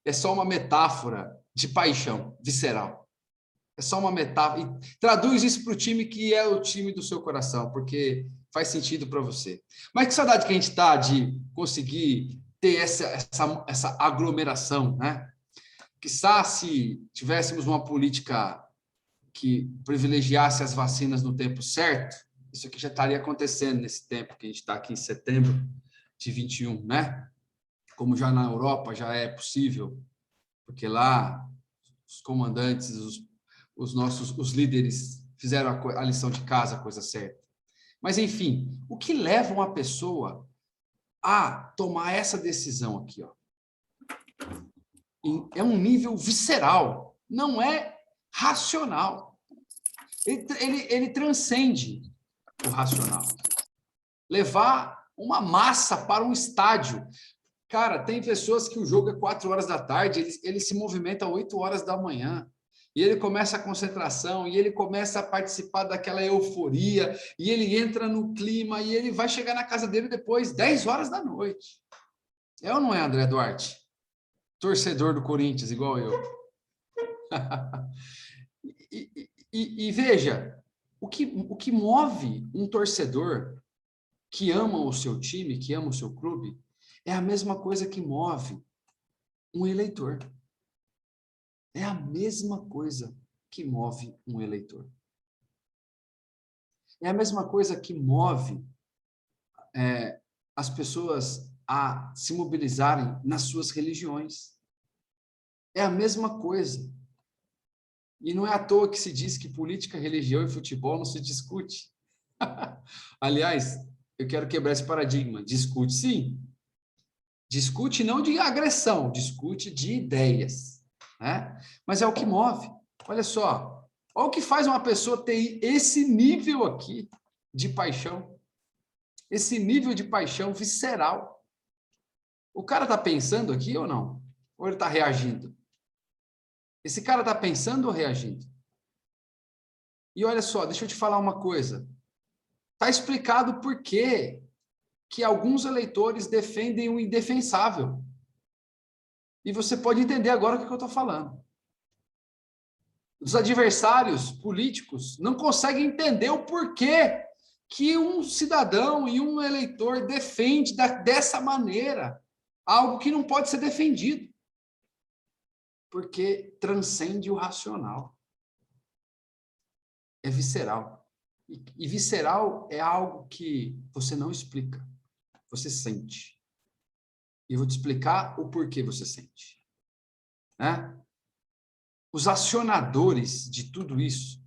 É só uma metáfora de paixão visceral. É só uma metáfora. E traduz isso para o time que é o time do seu coração, porque faz sentido para você. Mas que saudade que a gente está de conseguir ter essa aglomeração, né? Quiçá se tivéssemos uma política que privilegiasse as vacinas no tempo certo, isso aqui já estaria acontecendo nesse tempo que a gente está aqui em setembro de 21, né? Como já na Europa já é possível, porque lá os comandantes, os líderes fizeram a lição de casa, a coisa certa. Mas, enfim, o que leva uma pessoa a tomar essa decisão aqui, ó? É um nível visceral, não é racional. Ele transcende o racional. Levar uma massa para um estádio. Cara, tem pessoas que o jogo é 4 horas da tarde, ele se movimenta 8 horas da manhã. E ele começa a concentração, e ele começa a participar daquela euforia, e ele entra no clima, e ele vai chegar na casa dele depois, 10 horas da noite. É ou não é, André Duarte? Torcedor do Corinthians, igual eu. E veja, o que move um torcedor que ama o seu time, que ama o seu clube, é a mesma coisa que move um eleitor. É a mesma coisa que move um eleitor. É a mesma coisa que move as pessoas a se mobilizarem nas suas religiões. É a mesma coisa. E não é à toa que se diz que política, religião e futebol não se discute. Aliás, eu quero quebrar esse paradigma. Discute sim, Discute não de agressão, discute de ideias, né? Mas é o que move. Olha só, olha o que faz uma pessoa ter esse nível aqui de paixão, esse nível de paixão visceral. O cara está pensando aqui ou não? Ou ele está reagindo? Esse cara está pensando ou reagindo? E olha só, deixa eu te falar uma coisa. Está explicado por quê que alguns eleitores defendem o indefensável. E você pode entender agora o que eu estou falando. Os adversários políticos não conseguem entender o porquê que um cidadão e um eleitor defende dessa maneira algo que não pode ser defendido. Porque transcende o racional. É visceral. E visceral é algo que você não explica. Você sente. E eu vou te explicar o porquê você sente. Né? Os acionadores de tudo isso,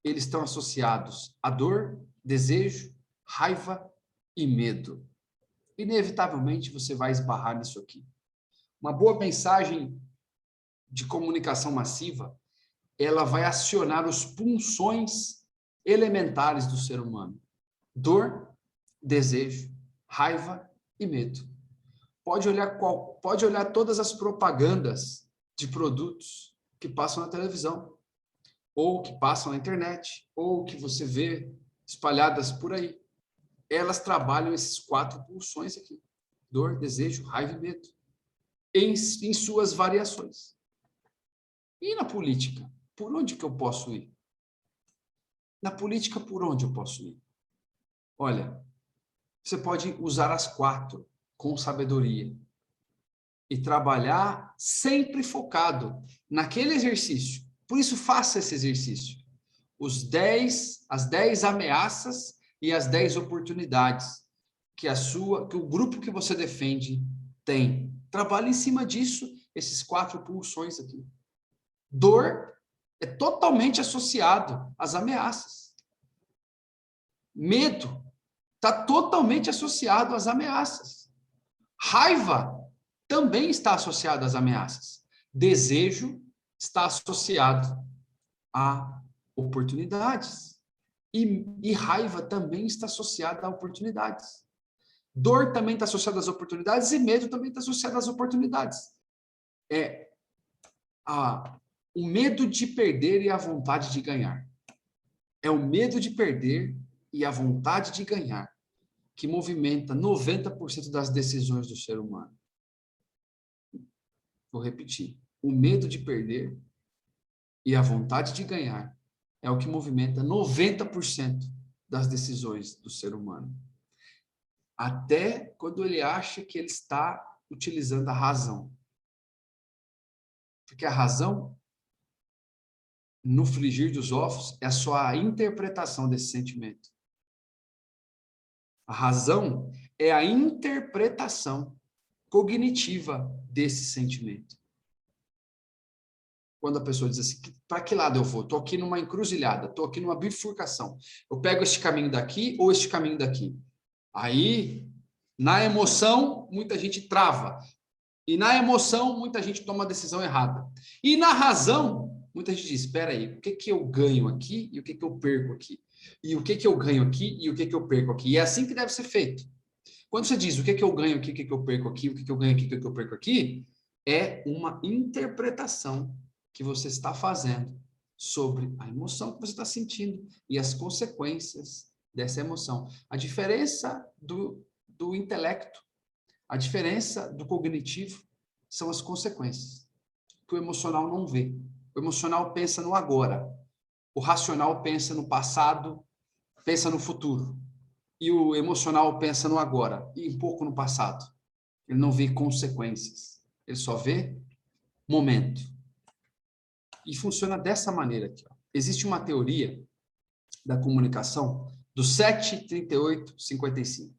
eles estão associados a dor, desejo, raiva e medo. Inevitavelmente, você vai esbarrar nisso aqui. Uma boa mensagem de comunicação massiva, ela vai acionar os pulsões elementares do ser humano. Dor, desejo, raiva e medo. Pode olhar todas as propagandas de produtos que passam na televisão, ou que passam na internet, ou que você vê espalhadas por aí. Elas trabalham esses 4 pulsões aqui. Dor, desejo, raiva e medo. Em suas variações. E na política? Por onde que eu posso ir? Na política, por onde eu posso ir? Olha, você pode usar as 4 com sabedoria e trabalhar sempre focado naquele exercício. Por isso, faça esse exercício. As 10 ameaças e as 10 oportunidades que o grupo que você defende tem. Trabalhe em cima disso, esses 4 pulsões aqui. Dor é totalmente associado às ameaças. Medo está totalmente associado às ameaças. Raiva também está associado às ameaças. Desejo está associado a oportunidades. E raiva também está associada a oportunidades. Dor também está associada às oportunidades e medo também está associado às oportunidades. O medo de perder e a vontade de ganhar. É o medo de perder e a vontade de ganhar que movimenta 90% das decisões do ser humano. Vou repetir. O medo de perder e a vontade de ganhar é o que movimenta 90% das decisões do ser humano. Até quando ele acha que ele está utilizando a razão. Porque a razão, no frigir dos ovos, é só a interpretação desse sentimento. A razão é a interpretação cognitiva desse sentimento. Quando a pessoa diz assim, para que lado eu vou? Estou aqui numa encruzilhada, estou aqui numa bifurcação. Eu pego este caminho daqui ou este caminho daqui? Aí, na emoção, muita gente trava. E na emoção, muita gente toma a decisão errada. E na razão, muita gente diz, espera aí, o que eu ganho aqui e o que eu perco aqui? E o que eu ganho aqui e o que eu perco aqui? E é assim que deve ser feito. Quando você diz o que eu ganho aqui, o que eu perco aqui, o que eu ganho aqui, o que eu perco aqui, é uma interpretação que você está fazendo sobre a emoção que você está sentindo e as consequências dessa emoção. A diferença do intelecto, a diferença do cognitivo são as consequências, que o emocional não vê. O emocional pensa no agora. O racional pensa no passado, pensa no futuro. E o emocional pensa no agora e um pouco no passado. Ele não vê consequências. Ele só vê momento. E funciona dessa maneira aqui. Existe uma teoria da comunicação do 7-38-55. O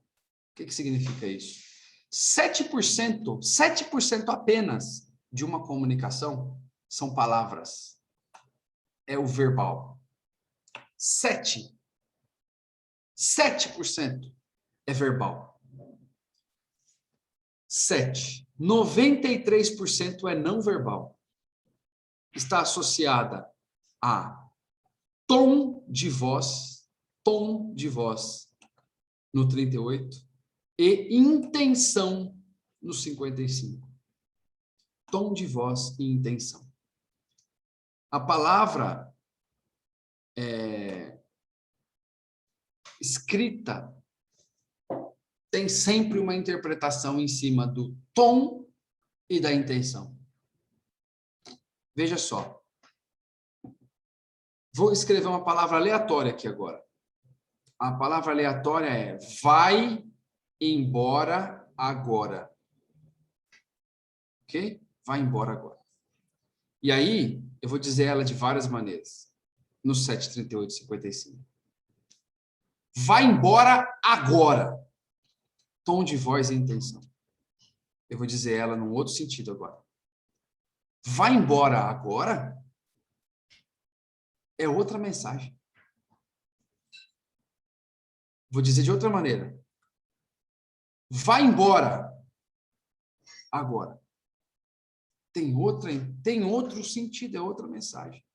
que significa isso? 7% apenas de uma comunicação são palavras. É o verbal. 7% é verbal. 7. 93% é não verbal. Está associada a tom de voz no 38 e intenção no 55. Tom de voz e intenção. A palavra escrita tem sempre uma interpretação em cima do tom e da intenção. Veja só. Vou escrever uma palavra aleatória aqui agora. A palavra aleatória é vai embora agora. Ok? Vai embora agora. E aí, eu vou dizer ela de várias maneiras. No 7, 38, 55. Vai embora agora. Tom de voz e intenção. Eu vou dizer ela num outro sentido agora. Vai embora agora é outra mensagem. Vou dizer de outra maneira. Vai embora agora. Tem outro sentido, é outra mensagem.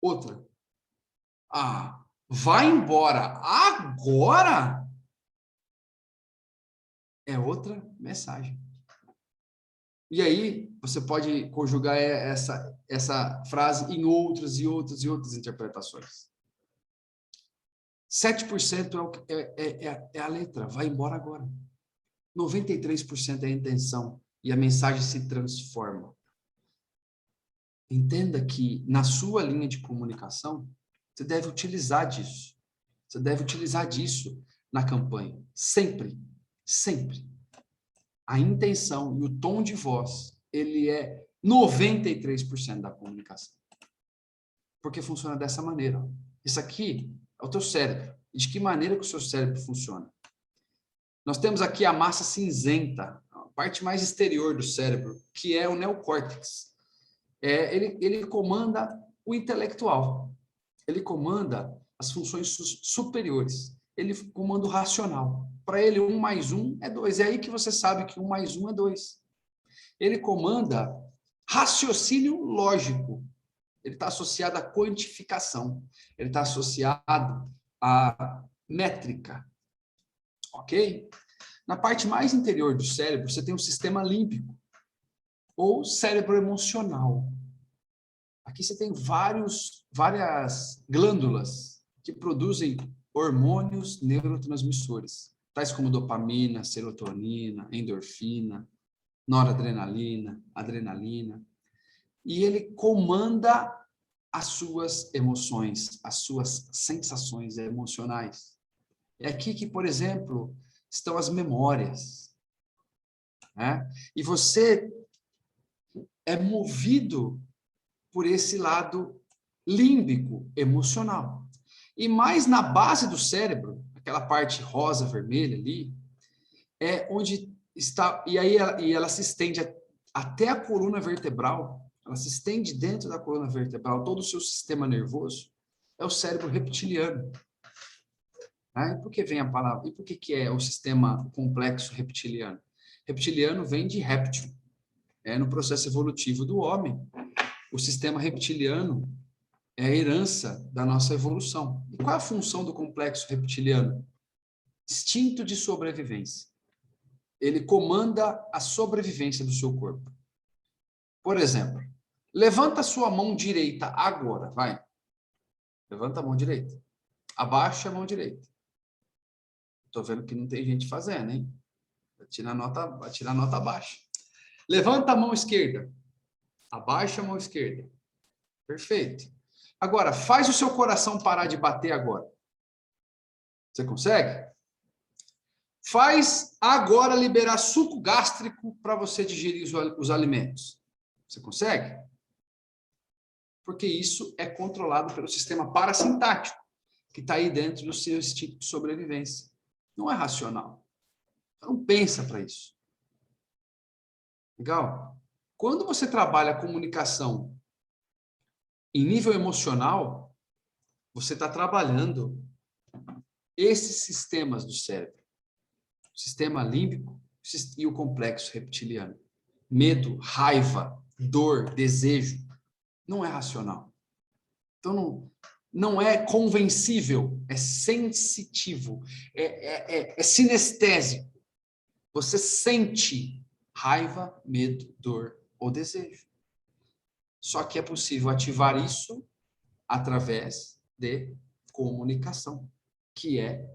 Outra. Vai embora agora é outra mensagem. E aí, você pode conjugar essa frase em outras e outras e outras interpretações. 7% é a letra, vai embora agora. 93% é a intenção e a mensagem se transforma. Entenda que na sua linha de comunicação, você deve utilizar disso. Você deve utilizar disso na campanha. Sempre, sempre. A intenção e o tom de voz, ele é 93% da comunicação. Porque funciona dessa maneira. Isso aqui é o teu cérebro. E de que maneira que o seu cérebro funciona? Nós temos aqui a massa cinzenta, a parte mais exterior do cérebro, que é o neocórtex. Ele comanda o intelectual. Ele comanda as funções superiores. Ele comanda o racional. Para ele, 1 mais 1 é 2. É aí que você sabe que 1 mais 1 é 2. Ele comanda raciocínio lógico. Ele está associado à quantificação. Ele está associado à métrica. Ok? Na parte mais interior do cérebro, você tem um sistema límbico, ou cérebro emocional. Aqui você tem várias glândulas que produzem hormônios neurotransmissores, tais como dopamina, serotonina, endorfina, noradrenalina, adrenalina. E ele comanda as suas emoções, as suas sensações emocionais. É aqui que, por exemplo, estão as memórias. Né? E você é movido por esse lado límbico, emocional. E mais na base do cérebro, aquela parte rosa, vermelha ali, é onde está, e ela se estende até a coluna vertebral, ela se estende dentro da coluna vertebral, todo o seu sistema nervoso, é o cérebro reptiliano. E por que vem a palavra? E por que é o sistema complexo reptiliano? Reptiliano vem de réptil. No processo evolutivo do homem, o sistema reptiliano é a herança da nossa evolução. E qual é a função do complexo reptiliano? Instinto de sobrevivência. Ele comanda a sobrevivência do seu corpo. Por exemplo, levanta a sua mão direita agora, vai. Levanta a mão direita. Abaixa a mão direita. Estou vendo que não tem gente fazendo, hein? Vai tirar a nota baixa. Levanta a mão esquerda. Abaixa a mão esquerda. Perfeito. Agora, faz o seu coração parar de bater agora. Você consegue? Faz agora liberar suco gástrico para você digerir os alimentos. Você consegue? Porque isso é controlado pelo sistema parasintático, que está aí dentro do seu instinto de sobrevivência. Não é racional. Você não pensa para isso. Legal? Quando você trabalha a comunicação em nível emocional, você está trabalhando esses sistemas do cérebro. sistema límbico e o complexo reptiliano. Medo, raiva, dor, desejo, não é racional. Então, não é convencível, é sensitivo, é sinestésico. Você sente raiva, medo, dor ou desejo. Só que é possível ativar isso através de comunicação, que é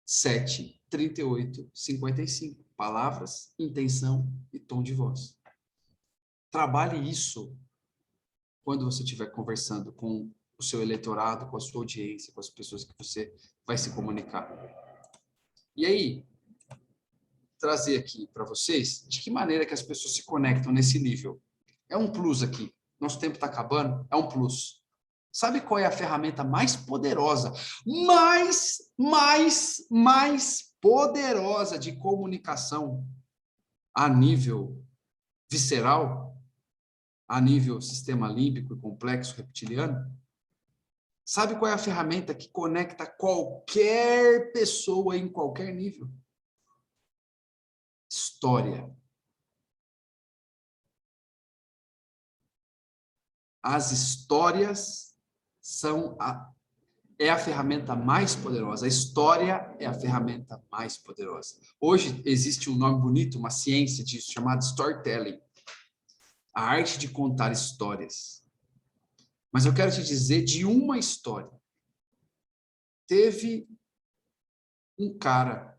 7, 38, 55. Palavras, intenção e tom de voz. Trabalhe isso quando você estiver conversando com o seu eleitorado, com a sua audiência, com as pessoas que você vai se comunicar. E aí, trazer aqui para vocês de que maneira que as pessoas se conectam nesse nível. É um plus aqui. Nosso tempo está acabando, é um plus. Sabe qual é a ferramenta mais poderosa, mais poderosa de comunicação a nível visceral, a nível sistema límbico e complexo reptiliano? Sabe qual é a ferramenta que conecta qualquer pessoa em qualquer nível? História. As histórias é a ferramenta mais poderosa. A história é a ferramenta mais poderosa. Hoje existe um nome bonito, uma ciência disso, chamada storytelling. A arte de contar histórias. Mas eu quero te dizer de uma história. Teve um cara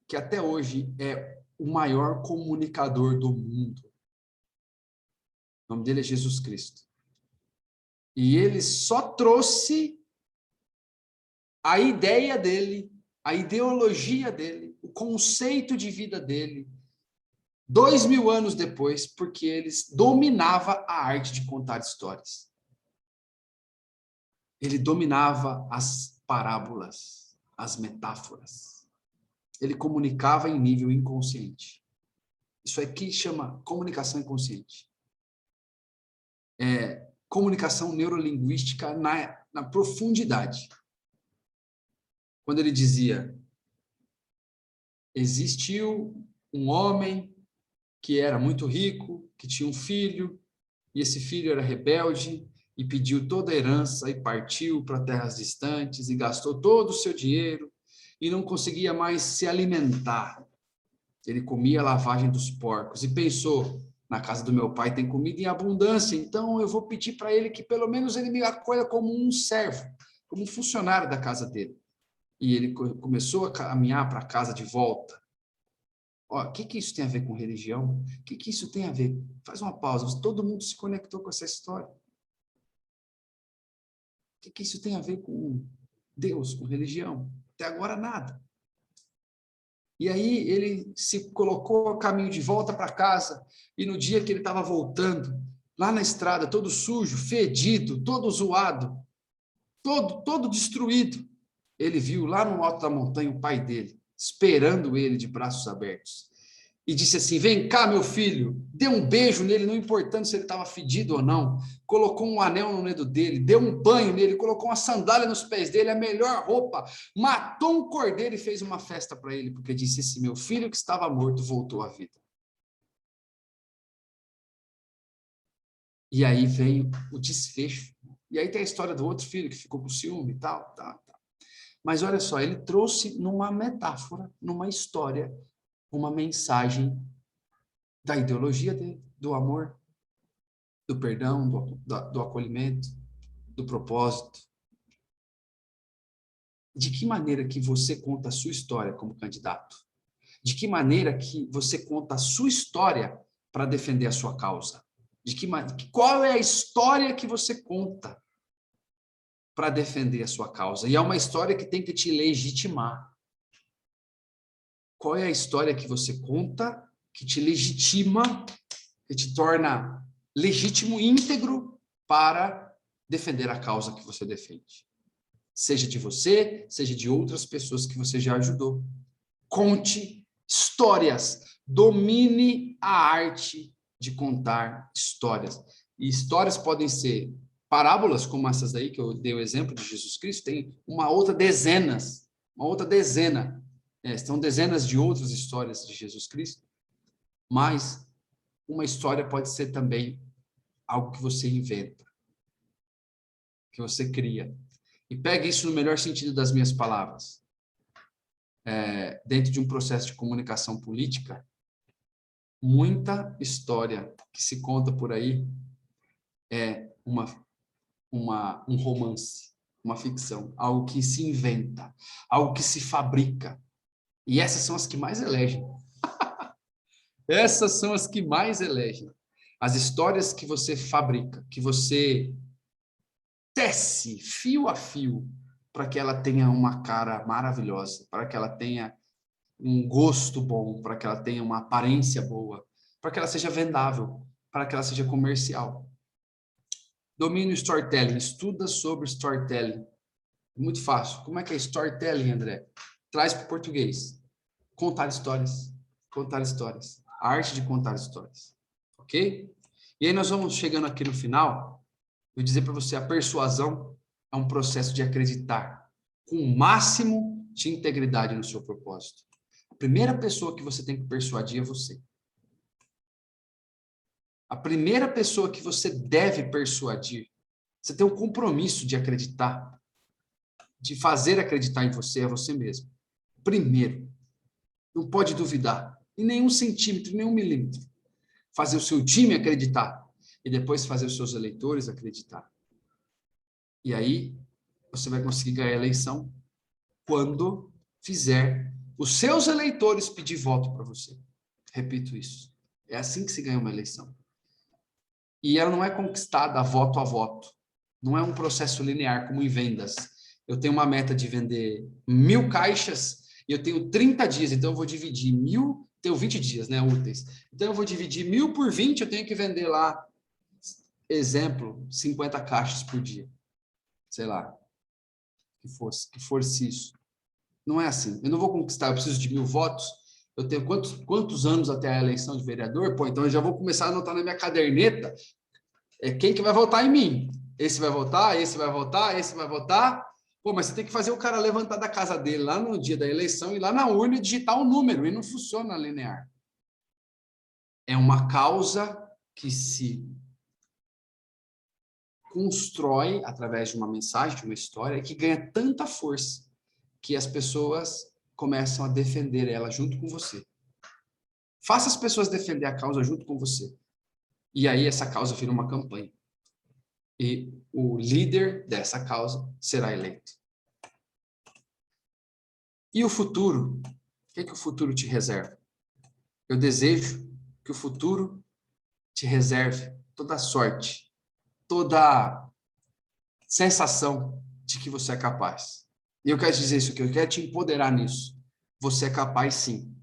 que até hoje é o maior comunicador do mundo. O nome dele é Jesus Cristo. E ele só trouxe a ideia dele, a ideologia dele, o conceito de vida dele, 2000 anos depois, porque ele dominava a arte de contar histórias. Ele dominava as parábolas, as metáforas. Ele comunicava em nível inconsciente. Isso aqui chama comunicação inconsciente. Comunicação neurolinguística na profundidade. Quando ele dizia, existiu um homem que era muito rico, que tinha um filho, e esse filho era rebelde, e pediu toda a herança, e partiu para terras distantes, e gastou todo o seu dinheiro, e não conseguia mais se alimentar. Ele comia a lavagem dos porcos, e pensou, na casa do meu pai tem comida em abundância, então eu vou pedir para ele que pelo menos ele me acolha como um servo, como um funcionário da casa dele. E ele começou a caminhar para a casa de volta. O que isso tem a ver com religião? O que isso tem a ver? Faz uma pausa. Todo mundo se conectou com essa história. O que isso tem a ver com Deus, com religião? Até agora, nada. E aí ele se colocou a caminho de volta para casa. E no dia que ele estava voltando, lá na estrada, todo sujo, fedido, todo zoado, todo destruído, ele viu lá no alto da montanha o pai dele, esperando ele de braços abertos. E disse assim, vem cá, meu filho. Deu um beijo nele, não importando se ele estava fedido ou não. Colocou um anel no dedo dele, deu um banho nele, colocou uma sandália nos pés dele, a melhor roupa. Matou um cordeiro e fez uma festa para ele, porque disse assim, meu filho que estava morto voltou à vida. E aí veio o desfecho. E aí tem a história do outro filho que ficou com ciúme e tal. Mas olha só, ele trouxe numa metáfora, numa história, uma mensagem da ideologia dele, do amor, do perdão, do acolhimento, do propósito. De que maneira que você conta a sua história como candidato? De que maneira que você conta a sua história para defender a sua causa? Qual é a história que você conta para defender a sua causa? E é uma história que tem que te legitimar. Qual é a história que você conta que te legitima, que te torna legítimo, íntegro para defender a causa que você defende? Seja de você, seja de outras pessoas que você já ajudou. Conte histórias. Domine a arte de contar histórias. E histórias podem ser parábolas, como essas aí que eu dei o exemplo de Jesus Cristo, tem uma outra dezena são dezenas de outras histórias de Jesus Cristo, mas uma história pode ser também algo que você inventa, que você cria. E pegue isso no melhor sentido das minhas palavras. Dentro de um processo de comunicação política, muita história que se conta por aí é um romance, uma ficção, algo que se inventa, algo que se fabrica. E essas são as que mais elegem. Essas são as que mais elegem. As histórias que você fabrica, que você tece fio a fio para que ela tenha uma cara maravilhosa, para que ela tenha um gosto bom, para que ela tenha uma aparência boa, para que ela seja vendável, para que ela seja comercial. Domine o storytelling, estuda sobre storytelling. Muito fácil. Como é que é storytelling, André? Traz para o português. Contar histórias. Contar histórias. A arte de contar histórias. Ok? E aí nós vamos chegando aqui no final. Vou dizer para você, a persuasão é um processo de acreditar com o máximo de integridade no seu propósito. A primeira pessoa que você tem que persuadir é você. A primeira pessoa que você deve persuadir, você tem um compromisso de acreditar, de fazer acreditar em você, é você mesmo. Primeiro, não pode duvidar, em nenhum centímetro, em nenhum milímetro. Fazer o seu time acreditar e depois fazer os seus eleitores acreditar. E aí, você vai conseguir ganhar a eleição quando fizer os seus eleitores pedir voto para você. Repito isso. É assim que se ganha uma eleição. E ela não é conquistada voto a voto. Não é um processo linear como em vendas. Eu tenho uma meta de vender 1.000 caixas e eu tenho 30 dias, então eu vou dividir 1.000, tenho 20 dias, né, úteis. Então eu vou dividir 1.000 por 20, eu tenho que vender lá, exemplo, 50 caixas por dia. Sei lá, que fosse isso. Não é assim. Eu não vou conquistar, eu preciso de 1.000 votos. Eu tenho quantos anos até a eleição de vereador? Pô, então eu já vou começar a anotar na minha caderneta quem que vai votar em mim. Esse vai votar, esse vai votar, esse vai votar. Pô, mas você tem que fazer o cara levantar da casa dele lá no dia da eleição e lá na urna digitar um número, e não funciona linear. É uma causa que se constrói através de uma mensagem, de uma história, que ganha tanta força que as pessoas começam a defender ela junto com você. Faça as pessoas defender a causa junto com você. E aí essa causa vira uma campanha. E o líder dessa causa será eleito. E o futuro? O que é que o futuro te reserva? Eu desejo que o futuro te reserve toda a sorte, toda a sensação de que você é capaz. E eu quero dizer isso aqui, eu quero te empoderar nisso. Você é capaz, sim.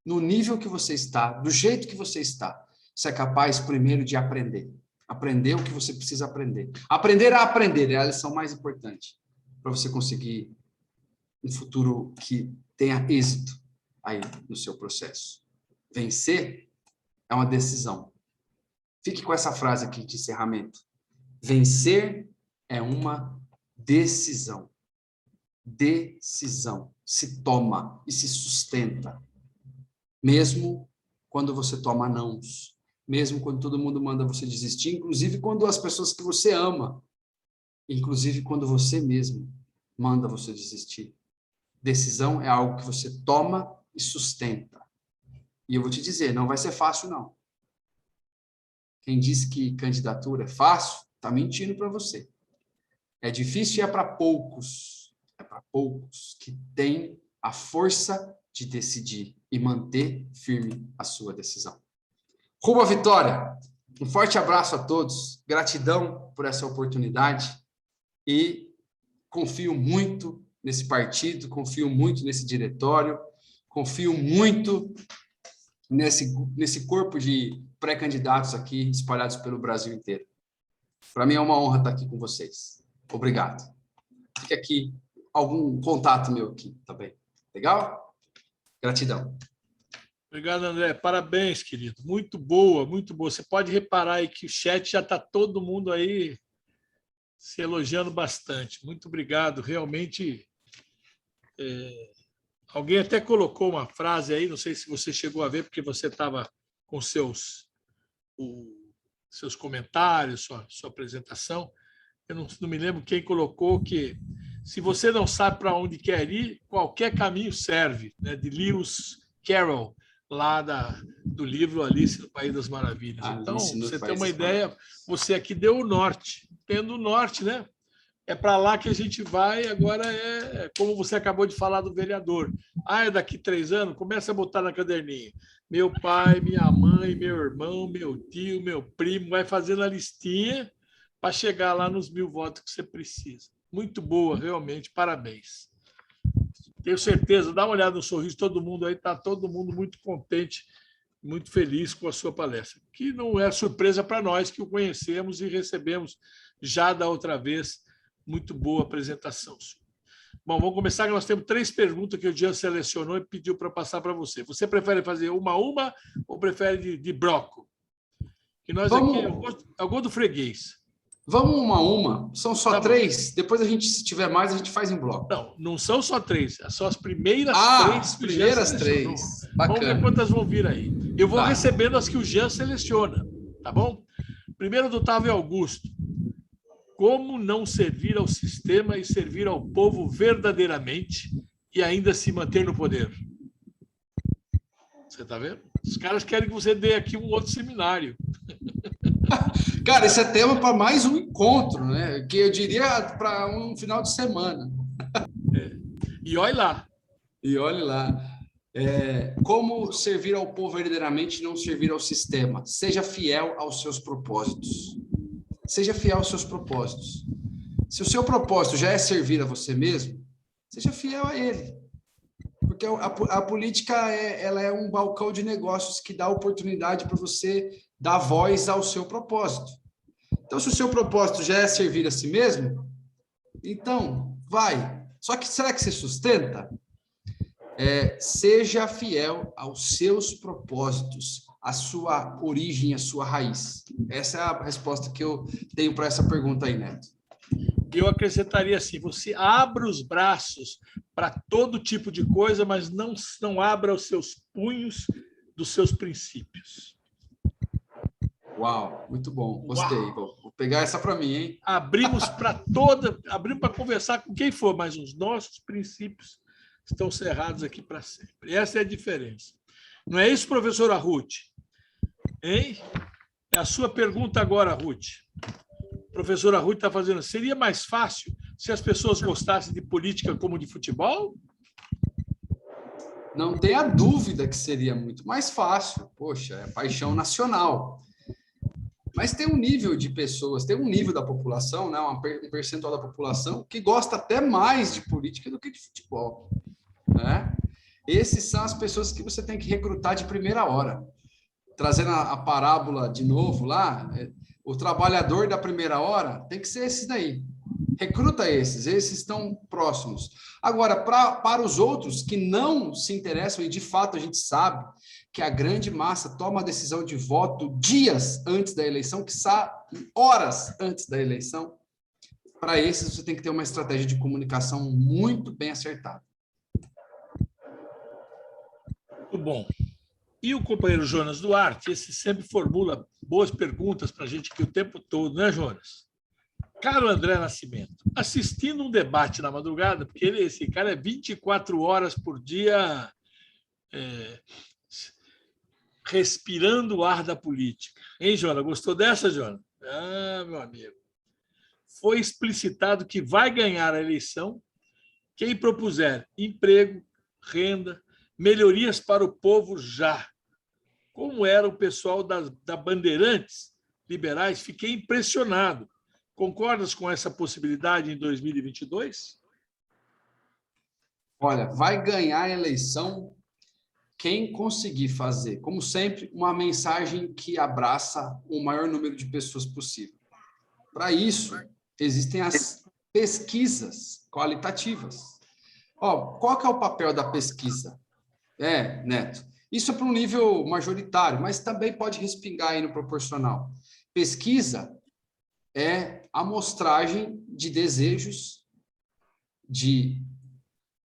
No nível que você está, do jeito que você está, você é capaz, primeiro, de aprender. Aprender o que você precisa aprender. Aprender a aprender é a lição mais importante para você conseguir um futuro que tenha êxito aí no seu processo. Vencer é uma decisão. Fique com essa frase aqui de encerramento. Vencer é uma decisão. Decisão. Se toma e se sustenta. Mesmo quando você toma nãos. Mesmo quando todo mundo manda você desistir. Inclusive quando as pessoas que você ama. Inclusive quando você mesmo manda você desistir. Decisão é algo que você toma e sustenta. E eu vou te dizer, não vai ser fácil, não. Quem diz que candidatura é fácil, está mentindo para você. É difícil e é para poucos. É para poucos que têm a força de decidir e manter firme a sua decisão. Rumo à vitória! Um forte abraço a todos. Gratidão por essa oportunidade. E confio muito nesse partido, confio muito nesse diretório, confio muito nesse corpo de pré-candidatos aqui espalhados pelo Brasil inteiro. Para mim é uma honra estar aqui com vocês. Obrigado. Fica aqui algum contato meu aqui também. Legal? Gratidão. Obrigado, André. Parabéns, querido. Muito boa, muito boa. Você pode reparar aí que o chat já está todo mundo aí se elogiando bastante. Muito obrigado. Realmente, Alguém até colocou uma frase aí, não sei se você chegou a ver, porque você estava com seus comentários, sua apresentação. Eu não me lembro quem colocou que se você não sabe para onde quer ir, qualquer caminho serve, né? De Lewis Carroll, lá do livro Alice no País das Maravilhas. Então, você tem uma ideia, você aqui deu o norte. Tendo o norte, né? É para lá que a gente vai. Agora como você acabou de falar do vereador. É daqui 3 anos? Começa a botar na caderninha. Meu pai, minha mãe, meu irmão, meu tio, meu primo, vai fazendo a listinha para chegar lá nos 1000 votos que você precisa. Muito boa, realmente, parabéns. Tenho certeza, dá uma olhada no sorriso de todo mundo aí, está todo mundo muito contente, muito feliz com a sua palestra, que não é surpresa para nós que o conhecemos e recebemos já da outra vez. Muito boa apresentação. Bom, vamos começar, que nós temos 3 perguntas que o Jean selecionou e pediu para passar para você. Você prefere fazer uma a uma ou prefere de bloco? Que nós aqui é o gol do freguês. Vamos uma a uma. São só 3. Depois a gente, se tiver mais, a gente faz em bloco. Não são só 3. São as primeiras 3. As primeiras 3. Bacana. Vamos ver quantas vão vir aí. Eu vou recebendo as que o Jean seleciona, tá bom? Primeiro do Otávio Augusto. Como não servir ao sistema e servir ao povo verdadeiramente e ainda se manter no poder? Você está vendo? Os caras querem que você dê aqui um outro seminário. Cara, esse é tema para mais um encontro, né? Que eu diria para um final de semana. E olhe lá. Como servir ao povo verdadeiramente e não servir ao sistema? Seja fiel aos seus propósitos. Seja fiel aos seus propósitos. Se o seu propósito já é servir a você mesmo, seja fiel a ele. Porque a política ela é um balcão de negócios que dá oportunidade para você dar voz ao seu propósito. Então, se o seu propósito já é servir a si mesmo, então, vai. Só que será que você sustenta? Seja fiel aos seus propósitos, a sua origem, a sua raiz. Essa é a resposta que eu tenho para essa pergunta aí, Neto. Eu acrescentaria assim, você abra os braços para todo tipo de coisa, mas não abra os seus punhos dos seus princípios. Uau, muito bom, gostei. Vou pegar essa para mim, hein? Abrimos para conversar com quem for, mas os nossos princípios estão cerrados aqui para sempre. Essa é a diferença. Não é isso, professora Ruth? Hein? É a sua pergunta agora, Ruth. A professora Ruth está fazendo. Seria mais fácil se as pessoas gostassem de política como de futebol? Não tenha dúvida que seria muito mais fácil. Poxa, é paixão nacional. Mas tem um nível de pessoas, tem um nível da população, né, um percentual da população que gosta até mais de política do que de futebol, né? Esses são as pessoas que você tem que recrutar de primeira hora. Trazendo a parábola de novo lá, o trabalhador da primeira hora tem que ser esses daí. Recruta esses estão próximos. Agora, para os outros que não se interessam, e de fato a gente sabe que a grande massa toma a decisão de voto dias antes da eleição, que horas antes da eleição, para esses você tem que ter uma estratégia de comunicação muito bem acertada. Muito bom. E o companheiro Jonas Duarte, esse sempre formula boas perguntas para a gente aqui o tempo todo, né, Jonas? Caro André Nascimento, assistindo um debate na madrugada, porque esse cara é 24 horas por dia respirando o ar da política. Hein, Jonas? Gostou dessa, Jonas? Meu amigo. Foi explicitado que vai ganhar a eleição quem propuser emprego, renda, melhorias para o povo já. Como era o pessoal da Bandeirantes liberais, fiquei impressionado. Concordas com essa possibilidade em 2022? Olha, vai ganhar a eleição quem conseguir fazer, como sempre, uma mensagem que abraça o maior número de pessoas possível. Para isso, existem as pesquisas qualitativas. Qual que é o papel da pesquisa? Neto, isso é para um nível majoritário, mas também pode respingar aí no proporcional. Pesquisa é a amostragem de desejos, de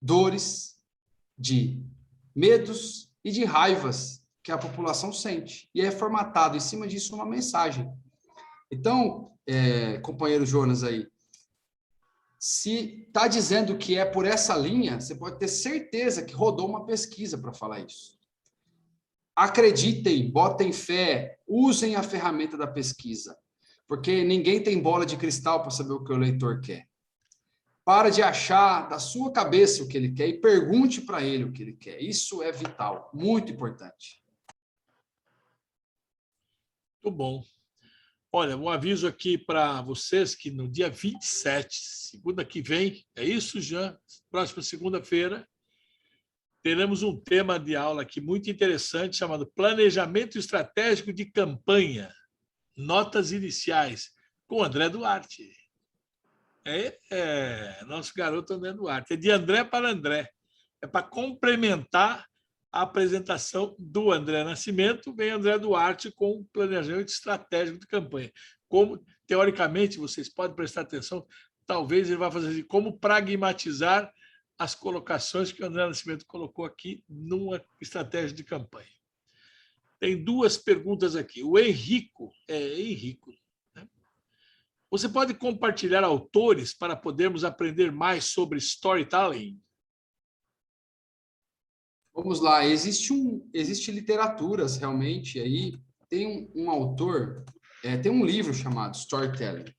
dores, de medos e de raivas que a população sente. E é formatado em cima disso uma mensagem. Então, companheiro Jonas aí, se está dizendo que é por essa linha, você pode ter certeza que rodou uma pesquisa para falar isso. Acreditem, botem fé, usem a ferramenta da pesquisa, porque ninguém tem bola de cristal para saber o que o leitor quer. Para de achar da sua cabeça o que ele quer e pergunte para ele o que ele quer. Isso é vital, muito importante. Muito bom. Olha, um aviso aqui para vocês que no dia 27, segunda que vem, é isso, Jean? Próxima segunda-feira, teremos um tema de aula aqui muito interessante chamado Planejamento Estratégico de Campanha, Notas Iniciais, com André Duarte. Nosso garoto André Duarte. É de André para André. É para complementar a apresentação do André Nascimento, vem André Duarte com o planejamento estratégico de campanha. Como, teoricamente, vocês podem prestar atenção, talvez ele vá fazer assim, como pragmatizar as colocações que o André Nascimento colocou aqui numa estratégia de campanha. Tem duas perguntas aqui. O Henrico, né? Você pode compartilhar autores para podermos aprender mais sobre storytelling? Vamos lá, existe literaturas realmente aí, tem um autor, tem um livro chamado Storytelling.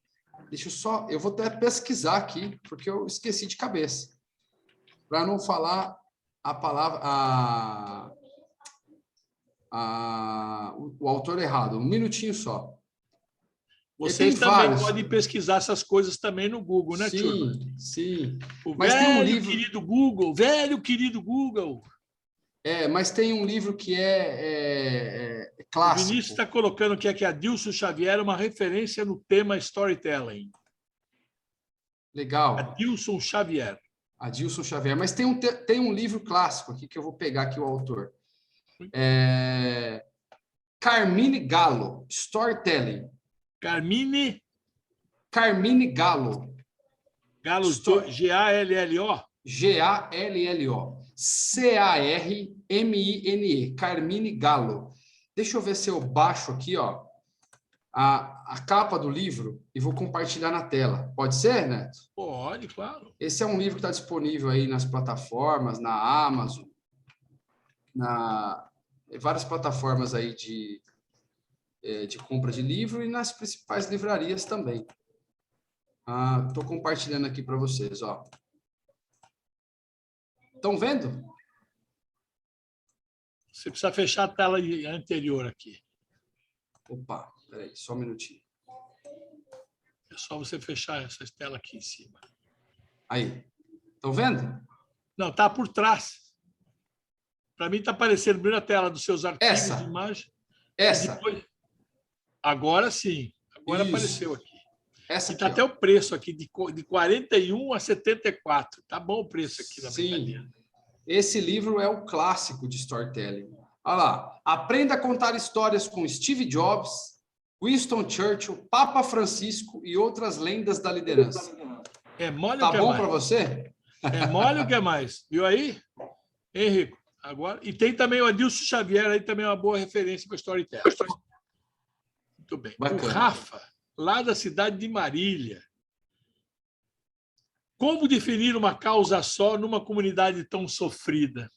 Eu vou até pesquisar aqui, porque eu esqueci de cabeça, para não falar a palavra, o autor errado. Um minutinho só. Vocês também podem pesquisar essas coisas também no Google, né, turma? Sim. Mas tem um livro... querido Google, velho querido Google. Mas tem um livro que é clássico. O Vinícius está colocando que Adilson Xavier é uma referência no tema storytelling. Legal. Adilson Xavier. Mas tem um livro clássico aqui que eu vou pegar aqui o autor. Carmine Gallo, Storytelling. Carmine Gallo. Gallo, G-A-L-L-O? G-A-L-L-O. C-A-R-M-I-N-E. Carmine Gallo. Deixa eu ver se eu baixo aqui, ó, a capa do livro e vou compartilhar na tela. Pode ser, Neto? Pode, claro. Esse é um livro que está disponível aí nas plataformas, na Amazon, várias plataformas aí de compra de livro e nas principais livrarias também. Estou compartilhando aqui para vocês, ó. Estão vendo? Você precisa fechar a tela anterior aqui. Opa, peraí, só um minutinho. É só você fechar essa tela aqui em cima. Aí. Estão vendo? Não, está por trás. Para mim está aparecendo primeiro a tela dos seus arquivos de imagem. Essa. Depois... Agora sim. Agora Isso. Apareceu aqui. Essa está até o preço aqui, de 41 a 74. Está bom o preço aqui na brincadeira. Esse livro é o clássico de storytelling. Olha lá. Aprenda a contar histórias com Steve Jobs, Winston Churchill, Papa Francisco e outras lendas da liderança. É mole tá o que bom é para você? É mole o que é mais. Viu aí? Henrico, agora... E tem também o Adilson Xavier, aí também é uma boa referência para storytelling. Muito bem. Bacana. O Rafa, lá da cidade de Marília. Como definir uma causa só numa comunidade tão sofrida?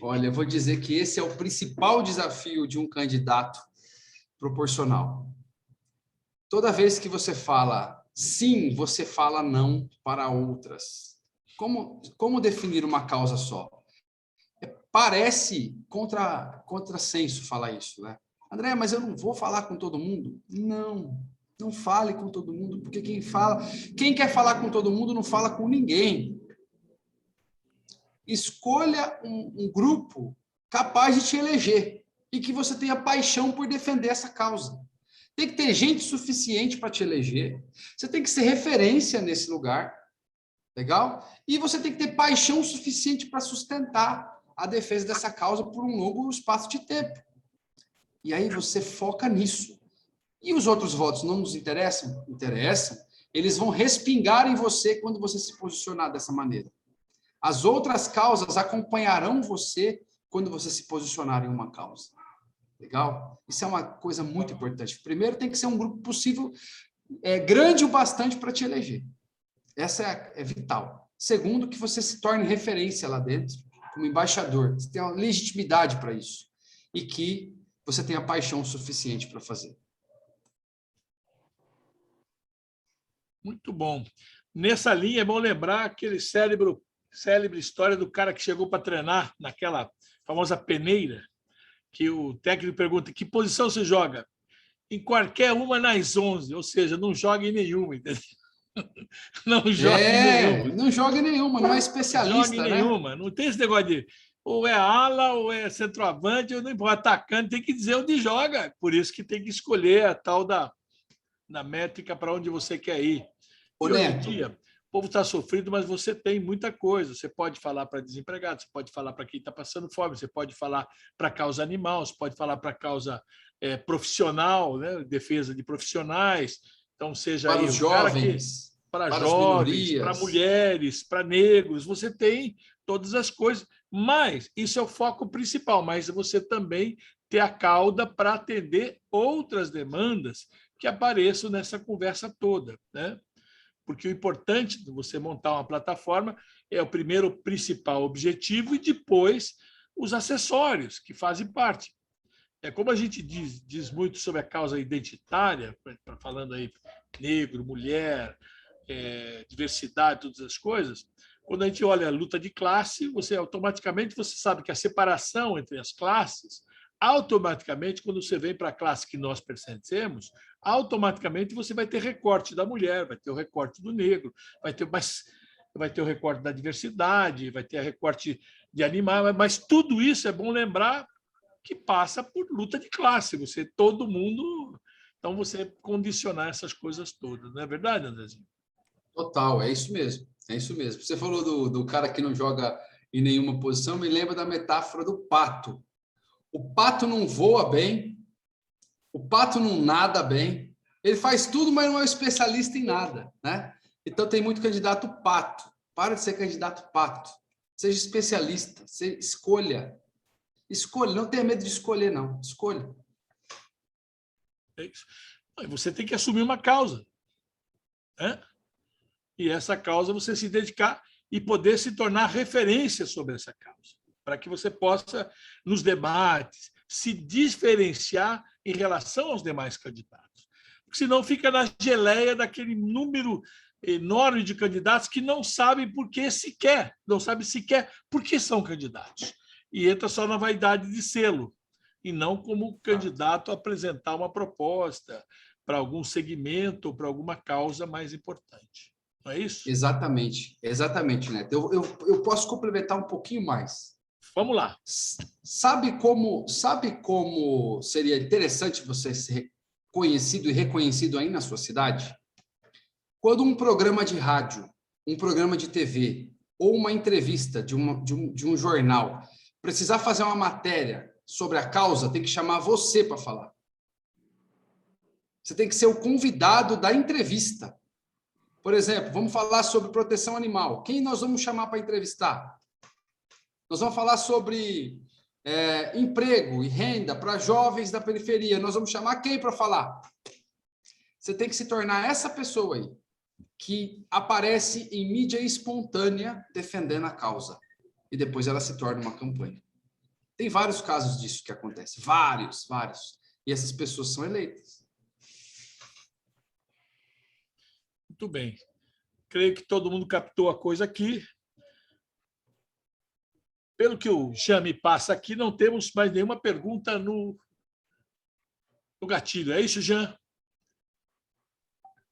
Olha, eu vou dizer que esse é o principal desafio de um candidato proporcional. Toda vez que você fala sim, você fala não para outras. Como definir uma causa só? Parece contrassenso falar isso, né? André, mas eu não vou falar com todo mundo? Não fale com todo mundo, porque quem quer falar com todo mundo não fala com ninguém. Escolha um grupo capaz de te eleger e que você tenha paixão por defender essa causa. Tem que ter gente suficiente para te eleger. Você tem que ser referência nesse lugar. Legal? E você tem que ter paixão suficiente para sustentar a defesa dessa causa por um longo espaço de tempo. E aí você foca nisso. E os outros votos não nos interessam? Interessam. Eles vão respingar em você quando você se posicionar dessa maneira. As outras causas acompanharão você quando você se posicionar em uma causa. Legal? Isso é uma coisa muito importante. Primeiro, tem que ser um grupo possível, grande o bastante para te eleger. Essa é vital. Segundo, que você se torne referência lá dentro, como embaixador. Você tem uma legitimidade para isso. E que você tenha paixão suficiente para fazer. Muito bom. Nessa linha, é bom lembrar aquele célebre história do cara que chegou para treinar naquela famosa peneira, que o técnico pergunta: que posição você joga? Em qualquer uma nas 11, ou seja, não joga em nenhuma, entendeu? Não joga em nenhuma. Não joga em nenhuma, não é especialista, joga em nenhuma. Não tem esse negócio de ou é ala, ou é centroavante, ou não importa. Atacante tem que dizer onde joga. Por isso que tem que escolher a tal da métrica para onde você quer ir. E hoje em dia, o povo está sofrido, mas você tem muita coisa. Você pode falar para desempregado, você pode falar para quem está passando fome, você pode falar para causa animal, você pode falar para causa profissional, né? Defesa de profissionais. Então, seja para aí os jovens, para as jovens, minorias, para mulheres, para negros, você tem todas as coisas, mas isso é o foco principal, mas você também ter a cauda para atender outras demandas que apareçam nessa conversa toda, né? Porque o importante de você montar uma plataforma é o primeiro principal objetivo e depois os acessórios que fazem parte. É como a gente diz muito sobre a causa identitária, falando aí negro, mulher, diversidade, todas as coisas. Quando a gente olha a luta de classe, você sabe que a separação entre as classes, automaticamente, quando você vem para a classe que nós pertencemos, automaticamente você vai ter recorte da mulher, vai ter o recorte do negro, vai ter o recorte da diversidade, vai ter o recorte de animal, mas tudo isso é bom lembrar que passa por luta de classe. Todo mundo. Então, você condicionar essas coisas todas. Não é verdade, Andrezinho? Total, é isso mesmo. É isso mesmo. Você falou do cara que não joga em nenhuma posição, me lembra da metáfora do pato. O pato não voa bem, o pato não nada bem, ele faz tudo, mas não é especialista em nada, né? Então, tem muito candidato pato. Para de ser candidato pato. Seja especialista, escolha. Escolha, não tenha medo de escolher, não. Escolha. É isso. Você tem que assumir uma causa, né? E essa causa você se dedicar e poder se tornar referência sobre essa causa, para que você possa, nos debates, se diferenciar em relação aos demais candidatos. Porque senão fica na geleia daquele número enorme de candidatos que não sabem por que sequer, não sabem sequer por que são candidatos. E entra só na vaidade de selo, e não como candidato a apresentar uma proposta para algum segmento ou para alguma causa mais importante. Não é isso? Exatamente, exatamente, Neto. Eu posso complementar um pouquinho mais. Vamos lá. Sabe como seria interessante você ser conhecido e reconhecido aí na sua cidade? Quando um programa de rádio, um programa de TV ou uma entrevista de um jornal precisar fazer uma matéria sobre a causa, tem que chamar você para falar. Você tem que ser o convidado da entrevista. Por exemplo, vamos falar sobre proteção animal. Quem nós vamos chamar para entrevistar? Nós vamos falar sobre emprego e renda para jovens da periferia. Nós vamos chamar quem para falar? Você tem que se tornar essa pessoa aí, que aparece em mídia espontânea defendendo a causa. E depois ela se torna uma campanha. Tem vários casos disso que acontece. Vários. E essas pessoas são eleitas. Muito bem. Creio que todo mundo captou a coisa aqui. Pelo que o Jean me passa aqui, não temos mais nenhuma pergunta no gatilho. É isso, Jean?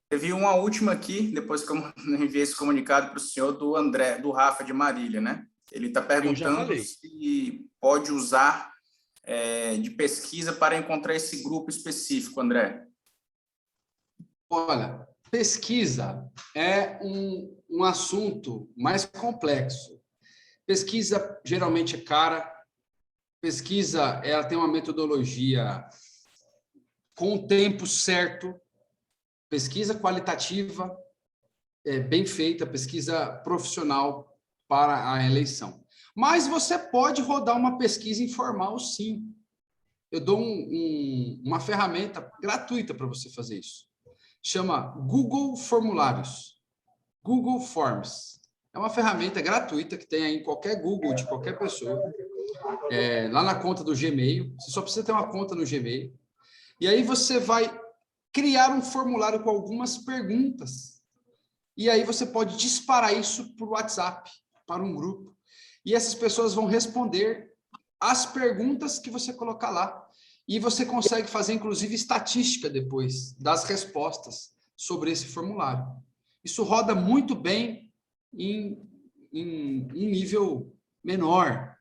Teve uma última aqui, depois que eu enviei esse comunicado para o senhor, do André, do Rafa de Marília, né? Ele está perguntando se pode usar de pesquisa para encontrar esse grupo específico, André. Olha, pesquisa é um assunto mais complexo. Pesquisa geralmente é cara. Pesquisa ela tem uma metodologia com o tempo certo. Pesquisa qualitativa, bem feita, pesquisa profissional para a eleição. Mas você pode rodar uma pesquisa informal, sim. Eu dou uma ferramenta gratuita para você fazer isso. Chama Google Formulários. Google Forms. É uma ferramenta gratuita que tem aí em qualquer Google de qualquer pessoa. Lá na conta do Gmail. Você só precisa ter uma conta no Gmail. E aí você vai criar um formulário com algumas perguntas. E aí você pode disparar isso por WhatsApp, para um grupo. E essas pessoas vão responder as perguntas que você colocar lá. E você consegue fazer, inclusive, estatística depois das respostas sobre esse formulário. Isso roda muito bem em nível menor.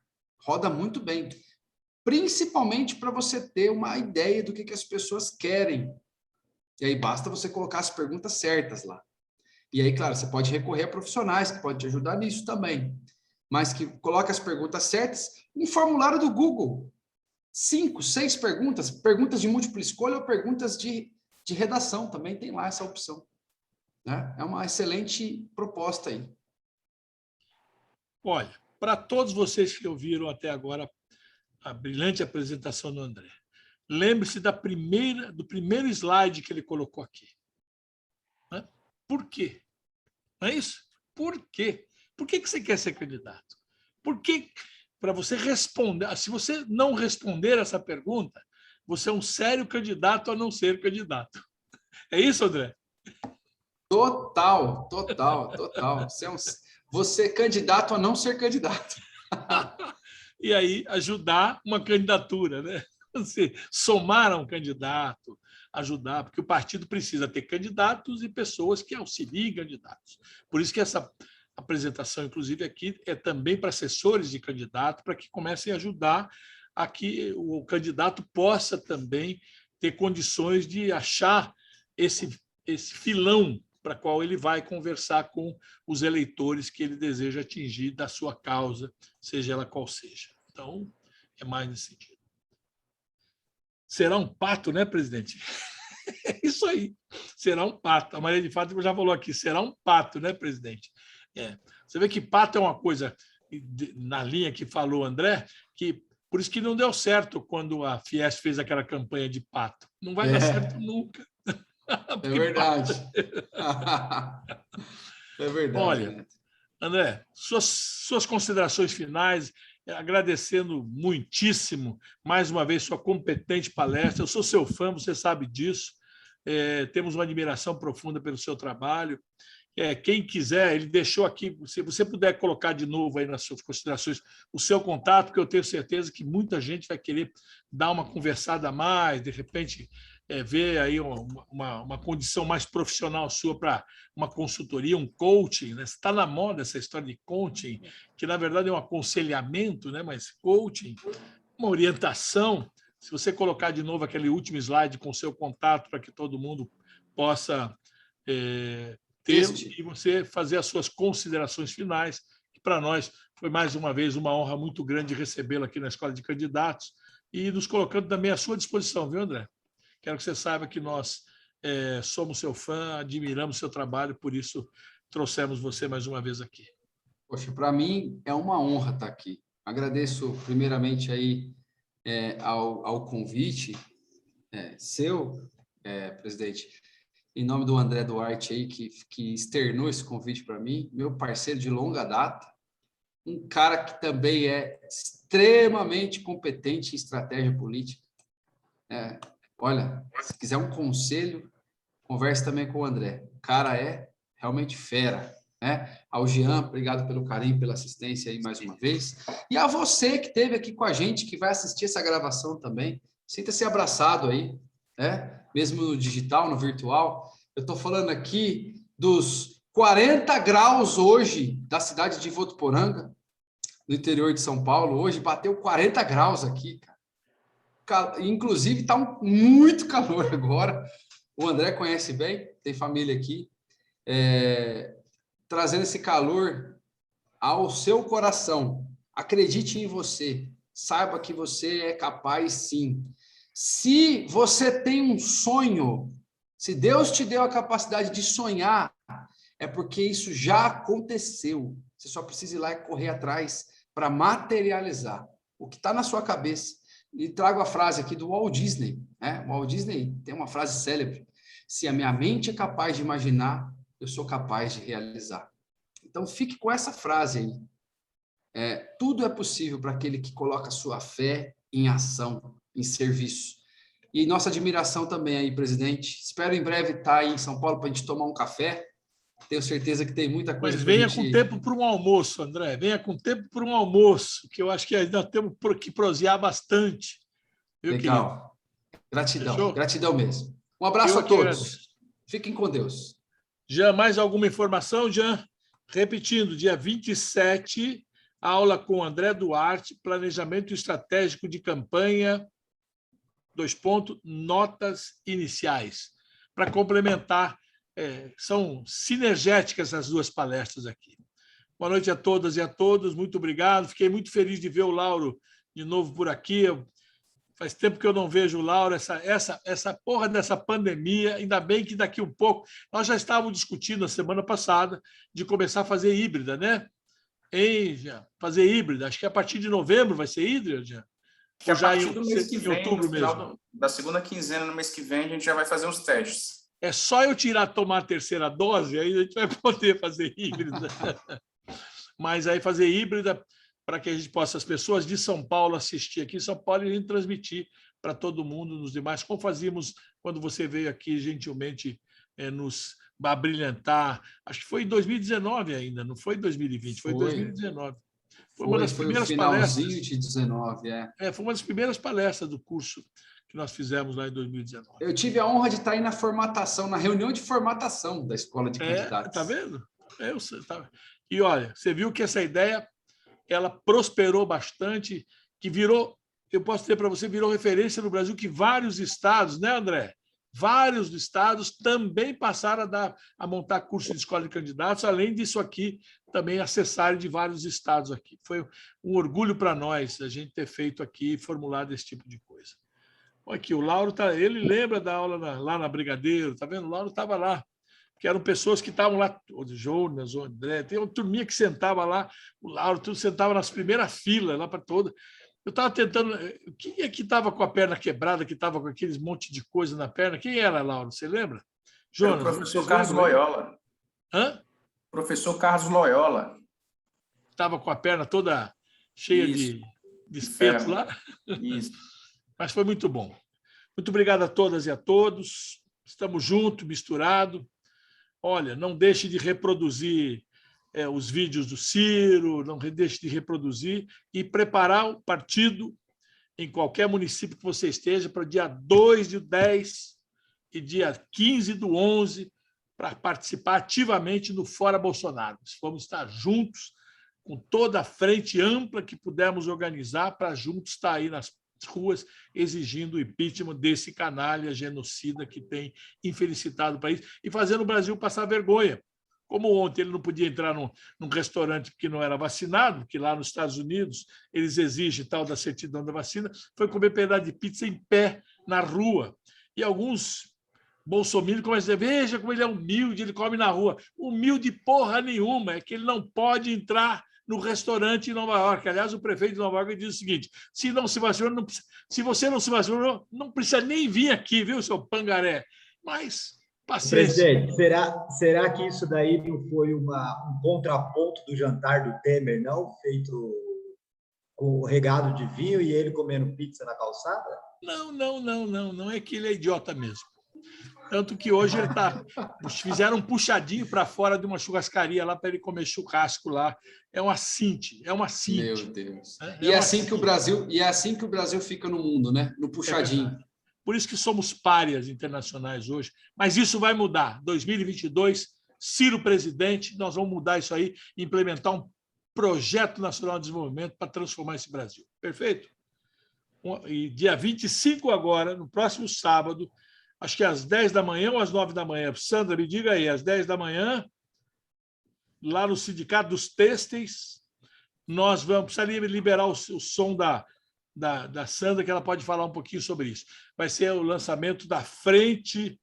Roda muito bem. Principalmente para você ter uma ideia do que as pessoas querem. E aí basta você colocar as perguntas certas lá. E aí, claro, você pode recorrer a profissionais que podem te ajudar nisso também. Mas que coloca as perguntas certas em formulário do Google. 5, 6 perguntas, perguntas de múltipla escolha ou perguntas de redação, também tem lá essa opção. Né? É uma excelente proposta aí. Olha, para todos vocês que ouviram até agora a brilhante apresentação do André, lembre-se do primeiro slide que ele colocou aqui. Né? Por quê? Não é isso? Por quê? Por que você quer ser candidato? Por que, para você responder, se você não responder essa pergunta, você é um sério candidato a não ser candidato. É isso, André? Total. Você é candidato a não ser candidato. E aí ajudar uma candidatura, né? Você somar a um candidato, ajudar, porque o partido precisa ter candidatos e pessoas que auxiliem candidatos. Por isso que essa apresentação, inclusive, aqui é também para assessores de candidato, para que comecem a ajudar a que o candidato possa também ter condições de achar esse filão para qual ele vai conversar com os eleitores que ele deseja atingir da sua causa, seja ela qual seja. Então, é mais nesse sentido. Será um pato, né, presidente? É isso aí. Será um pato. A Maria de Fátima já falou aqui, será um pato, né, presidente? Você vê que pato é uma coisa, na linha que falou o André, que por isso que não deu certo quando a Fiesp fez aquela campanha de pato. Não vai dar certo nunca. É verdade. É verdade. Olha, André, suas considerações finais, agradecendo muitíssimo, mais uma vez, sua competente palestra. Eu sou seu fã, você sabe disso. Temos uma admiração profunda pelo seu trabalho. Quem quiser, ele deixou aqui, se você puder colocar de novo aí nas suas considerações o seu contato, porque eu tenho certeza que muita gente vai querer dar uma conversada a mais, de repente ver aí uma condição mais profissional sua para uma consultoria, um coaching, né? Está na moda essa história de coaching, que na verdade é um aconselhamento, né? Mas coaching, uma orientação. Se você colocar de novo aquele último slide com o seu contato para que todo mundo possa ter e você fazer as suas considerações finais, que para nós foi mais uma vez uma honra muito grande recebê-lo aqui na Escola de Candidatos e nos colocando também à sua disposição, viu, André? Quero que você saiba que nós somos seu fã, admiramos seu trabalho, por isso trouxemos você mais uma vez aqui. Poxa, para mim é uma honra estar aqui. Agradeço primeiramente aí ao convite seu, presidente, em nome do André Duarte aí, que externou esse convite para mim, meu parceiro de longa data, um cara que também é extremamente competente em estratégia política. Olha, se quiser um conselho, converse também com o André. O cara é realmente fera. Ao Jean, obrigado pelo carinho, pela assistência aí mais uma vez. E a você que esteve aqui com a gente, que vai assistir essa gravação também, sinta-se abraçado aí, mesmo no digital, no virtual. Eu estou falando aqui dos 40 graus hoje da cidade de Votuporanga, no interior de São Paulo. Hoje bateu 40 graus aqui, cara. Inclusive, está muito calor agora. O André conhece bem, tem família aqui. Trazendo esse calor ao seu coração. Acredite em você. Saiba que você é capaz, sim. Se você tem um sonho, se Deus te deu a capacidade de sonhar, é porque isso já aconteceu. Você só precisa ir lá e correr atrás para materializar o que está na sua cabeça. E trago a frase aqui do Walt Disney, né? O Walt Disney tem uma frase célebre: se a minha mente é capaz de imaginar, eu sou capaz de realizar. Então, fique com essa frase aí. Tudo é possível para aquele que coloca sua fé em ação, em serviço. E nossa admiração também aí, presidente. Espero em breve estar aí em São Paulo para a gente tomar um café. Tenho certeza que tem muita coisa. Mas venha com tempo para um almoço, André. Venha com tempo para um almoço, que eu acho que ainda temos que prosear bastante. Legal. Gratidão. Fechou? Gratidão mesmo. Um abraço a todos. Fiquem com Deus. Jean, mais alguma informação, Jean? Repetindo, dia 27, aula com André Duarte, planejamento estratégico de campanha, notas iniciais. Para complementar, são sinergéticas as duas palestras aqui. Boa noite a todas e a todos, muito obrigado. Fiquei muito feliz de ver o Lauro de novo por aqui. Faz tempo que eu não vejo o Lauro, essa porra dessa pandemia, ainda bem que daqui um pouco... Nós já estávamos discutindo na semana passada de começar a fazer híbrida, né? Jean? Fazer híbrida. Acho que a partir de novembro vai ser híbrida, Jean? Que a partir do mês que vem, outubro no final mesmo. da segunda quinzena no mês que vem, a gente já vai fazer uns testes. É só eu tomar a terceira dose, aí a gente vai poder fazer híbrida. Mas aí fazer híbrida para que a gente possa, as pessoas de São Paulo assistir aqui em São Paulo e a gente transmitir para todo mundo nos demais, como fazíamos quando você veio aqui gentilmente nos abrilhantar. Acho que foi em 2019 ainda, não foi em 2020, foi em 2019. Foi uma das primeiras palestras. De 19, foi uma das primeiras palestras do curso que nós fizemos lá em 2019. Eu tive a honra de estar aí na formatação, na reunião de formatação da Escola de Candidatos. Tá vendo? E olha, você viu que essa ideia ela prosperou bastante, que virou, eu posso dizer para você, virou referência no Brasil, que vários estados, né, André? Vários estados também passaram a montar curso de escola de candidatos, além disso aqui, também acessarem de vários estados aqui. Foi um orgulho para nós a gente ter feito aqui, formulado esse tipo de coisa. Olha aqui, o Lauro, ele lembra da aula lá na Brigadeiro, tá vendo? O Lauro estava lá, que eram pessoas que estavam lá, o Jonas, o André, tem uma turminha que sentava lá, o Lauro, tudo sentava nas primeiras filas, lá para toda. Eu estava tentando... Quem é que estava com a perna quebrada, que estava com aqueles monte de coisa na perna? Quem era, Lauro? Você lembra? Jonas, o professor Carlos Loyola. Hã? Professor Carlos Loyola. Estava com a perna toda cheia de espetos lá? Isso. Mas foi muito bom. Muito obrigado a todas e a todos. Estamos juntos, misturados. Olha, não deixe de reproduzir os vídeos do Ciro, não deixe de reproduzir e preparar o partido em qualquer município que você esteja para dia 2/10 e dia 15/11 para participar ativamente no Fora Bolsonaro. Vamos estar juntos com toda a frente ampla que pudermos organizar para juntos estar aí nas ruas exigindo o impeachment desse canalha genocida que tem infelicitado o país e fazendo o Brasil passar vergonha. Como ontem ele não podia entrar num restaurante porque não era vacinado, que lá nos Estados Unidos eles exigem tal da certidão da vacina, foi comer pedaço de pizza em pé na rua. E alguns bolsominions começam a dizer, veja como ele é humilde, ele come na rua. Humilde porra nenhuma, é que ele não pode entrar no restaurante em Nova York. Aliás, o prefeito de Nova York diz o seguinte, se você não se vacinou, não precisa nem vir aqui, viu, seu pangaré? Mas, paciência. Presidente, será que isso daí não foi um contraponto do jantar do Temer, não? Feito com regado de vinho e ele comendo pizza na calçada? Não é que ele é idiota mesmo. Tanto que hoje ele fizeram um puxadinho para fora de uma churrascaria lá para ele comer churrasco lá. É uma cinte. Meu Deus. E é assim que o Brasil fica no mundo, né? No puxadinho. Por isso que somos párias internacionais hoje. Mas isso vai mudar. 2022, Ciro presidente, nós vamos mudar isso aí e implementar um projeto nacional de desenvolvimento para transformar esse Brasil. Perfeito? E dia 25 agora, no próximo sábado, acho que às 10 da manhã ou às 9 da manhã. Sandra, me diga aí, às 10 da manhã, lá no Sindicato dos Têxteis, nós vamos precisar liberar o som da Sandra, que ela pode falar um pouquinho sobre isso. Vai ser o lançamento da Frente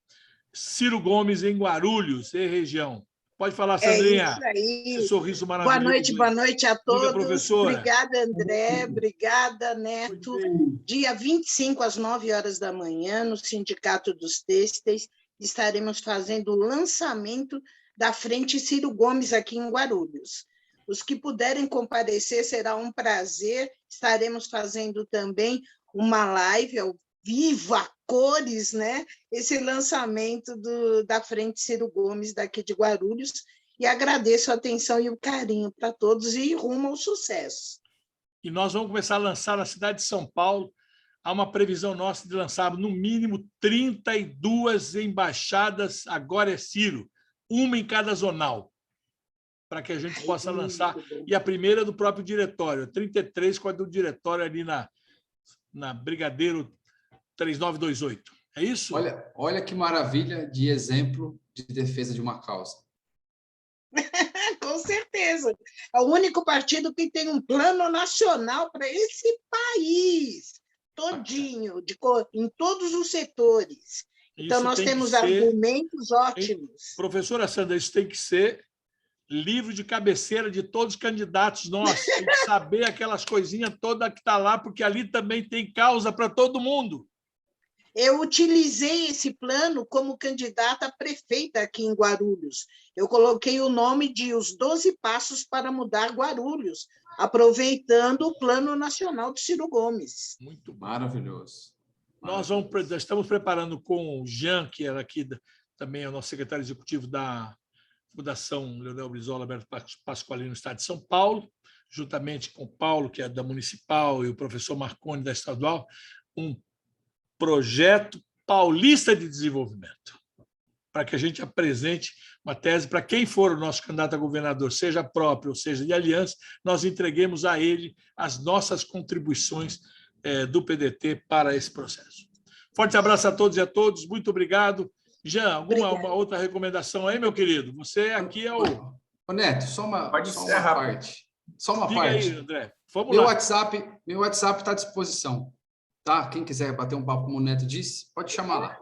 Ciro Gomes em Guarulhos, e região. Pode falar, É Sandrinha. isso aí. Esse sorriso maravilhoso. Boa noite a Diga, todos. professora. Obrigada, André. Obrigada, Neto. Dia 25, às 9 horas da manhã, no Sindicato dos Têxteis, estaremos fazendo o lançamento da Frente Ciro Gomes aqui em Guarulhos. Os que puderem comparecer, será um prazer. Estaremos fazendo também uma live ao vivo, a cores, né? Esse lançamento da Frente Ciro Gomes daqui de Guarulhos. E agradeço a atenção e o carinho para todos e rumo ao sucesso. E nós vamos começar a lançar na cidade de São Paulo. Há uma previsão nossa de lançar, no mínimo, 32 embaixadas Agora é Ciro, uma em cada zonal, para que a gente possa lançar. E a primeira é do próprio diretório, 33 com a do diretório ali na Brigadeiro 3928. É isso? Olha que maravilha de exemplo de defesa de uma causa. Com certeza. É o único partido que tem um plano nacional para esse país todinho, em todos os setores. Então, Isso nós tem temos que ser, argumentos ótimos. Professora Sandra, isso tem que ser livro de cabeceira de todos os candidatos nossos. Tem que saber aquelas coisinhas todas que está lá, porque ali também tem causa para todo mundo. Eu utilizei esse plano como candidata a prefeita aqui em Guarulhos. Eu coloquei o nome de Os 12 Passos para Mudar Guarulhos, aproveitando o Plano Nacional de Ciro Gomes. Muito bom. Maravilhoso. Nós estamos preparando com o Jean, que era aqui também é o nosso secretário executivo da Fundação Leonel Brizola Alberto Pasqualini no estado de São Paulo, juntamente com o Paulo, que é da Municipal, e o professor Marconi, da Estadual, um projeto paulista de desenvolvimento, para que a gente apresente uma tese para quem for o nosso candidato a governador, seja próprio ou seja de aliança, nós entreguemos a ele as nossas contribuições do PDT para esse processo. Forte abraço a todos e a todos, muito obrigado. Jean, uma outra recomendação aí, meu querido? Você aqui é o... Ô, Neto, só uma parte. Só uma Diga parte. aí, André. Vamos meu lá. Meu WhatsApp está à disposição. Tá? Quem quiser bater um papo, como o Neto disse, pode chamar lá.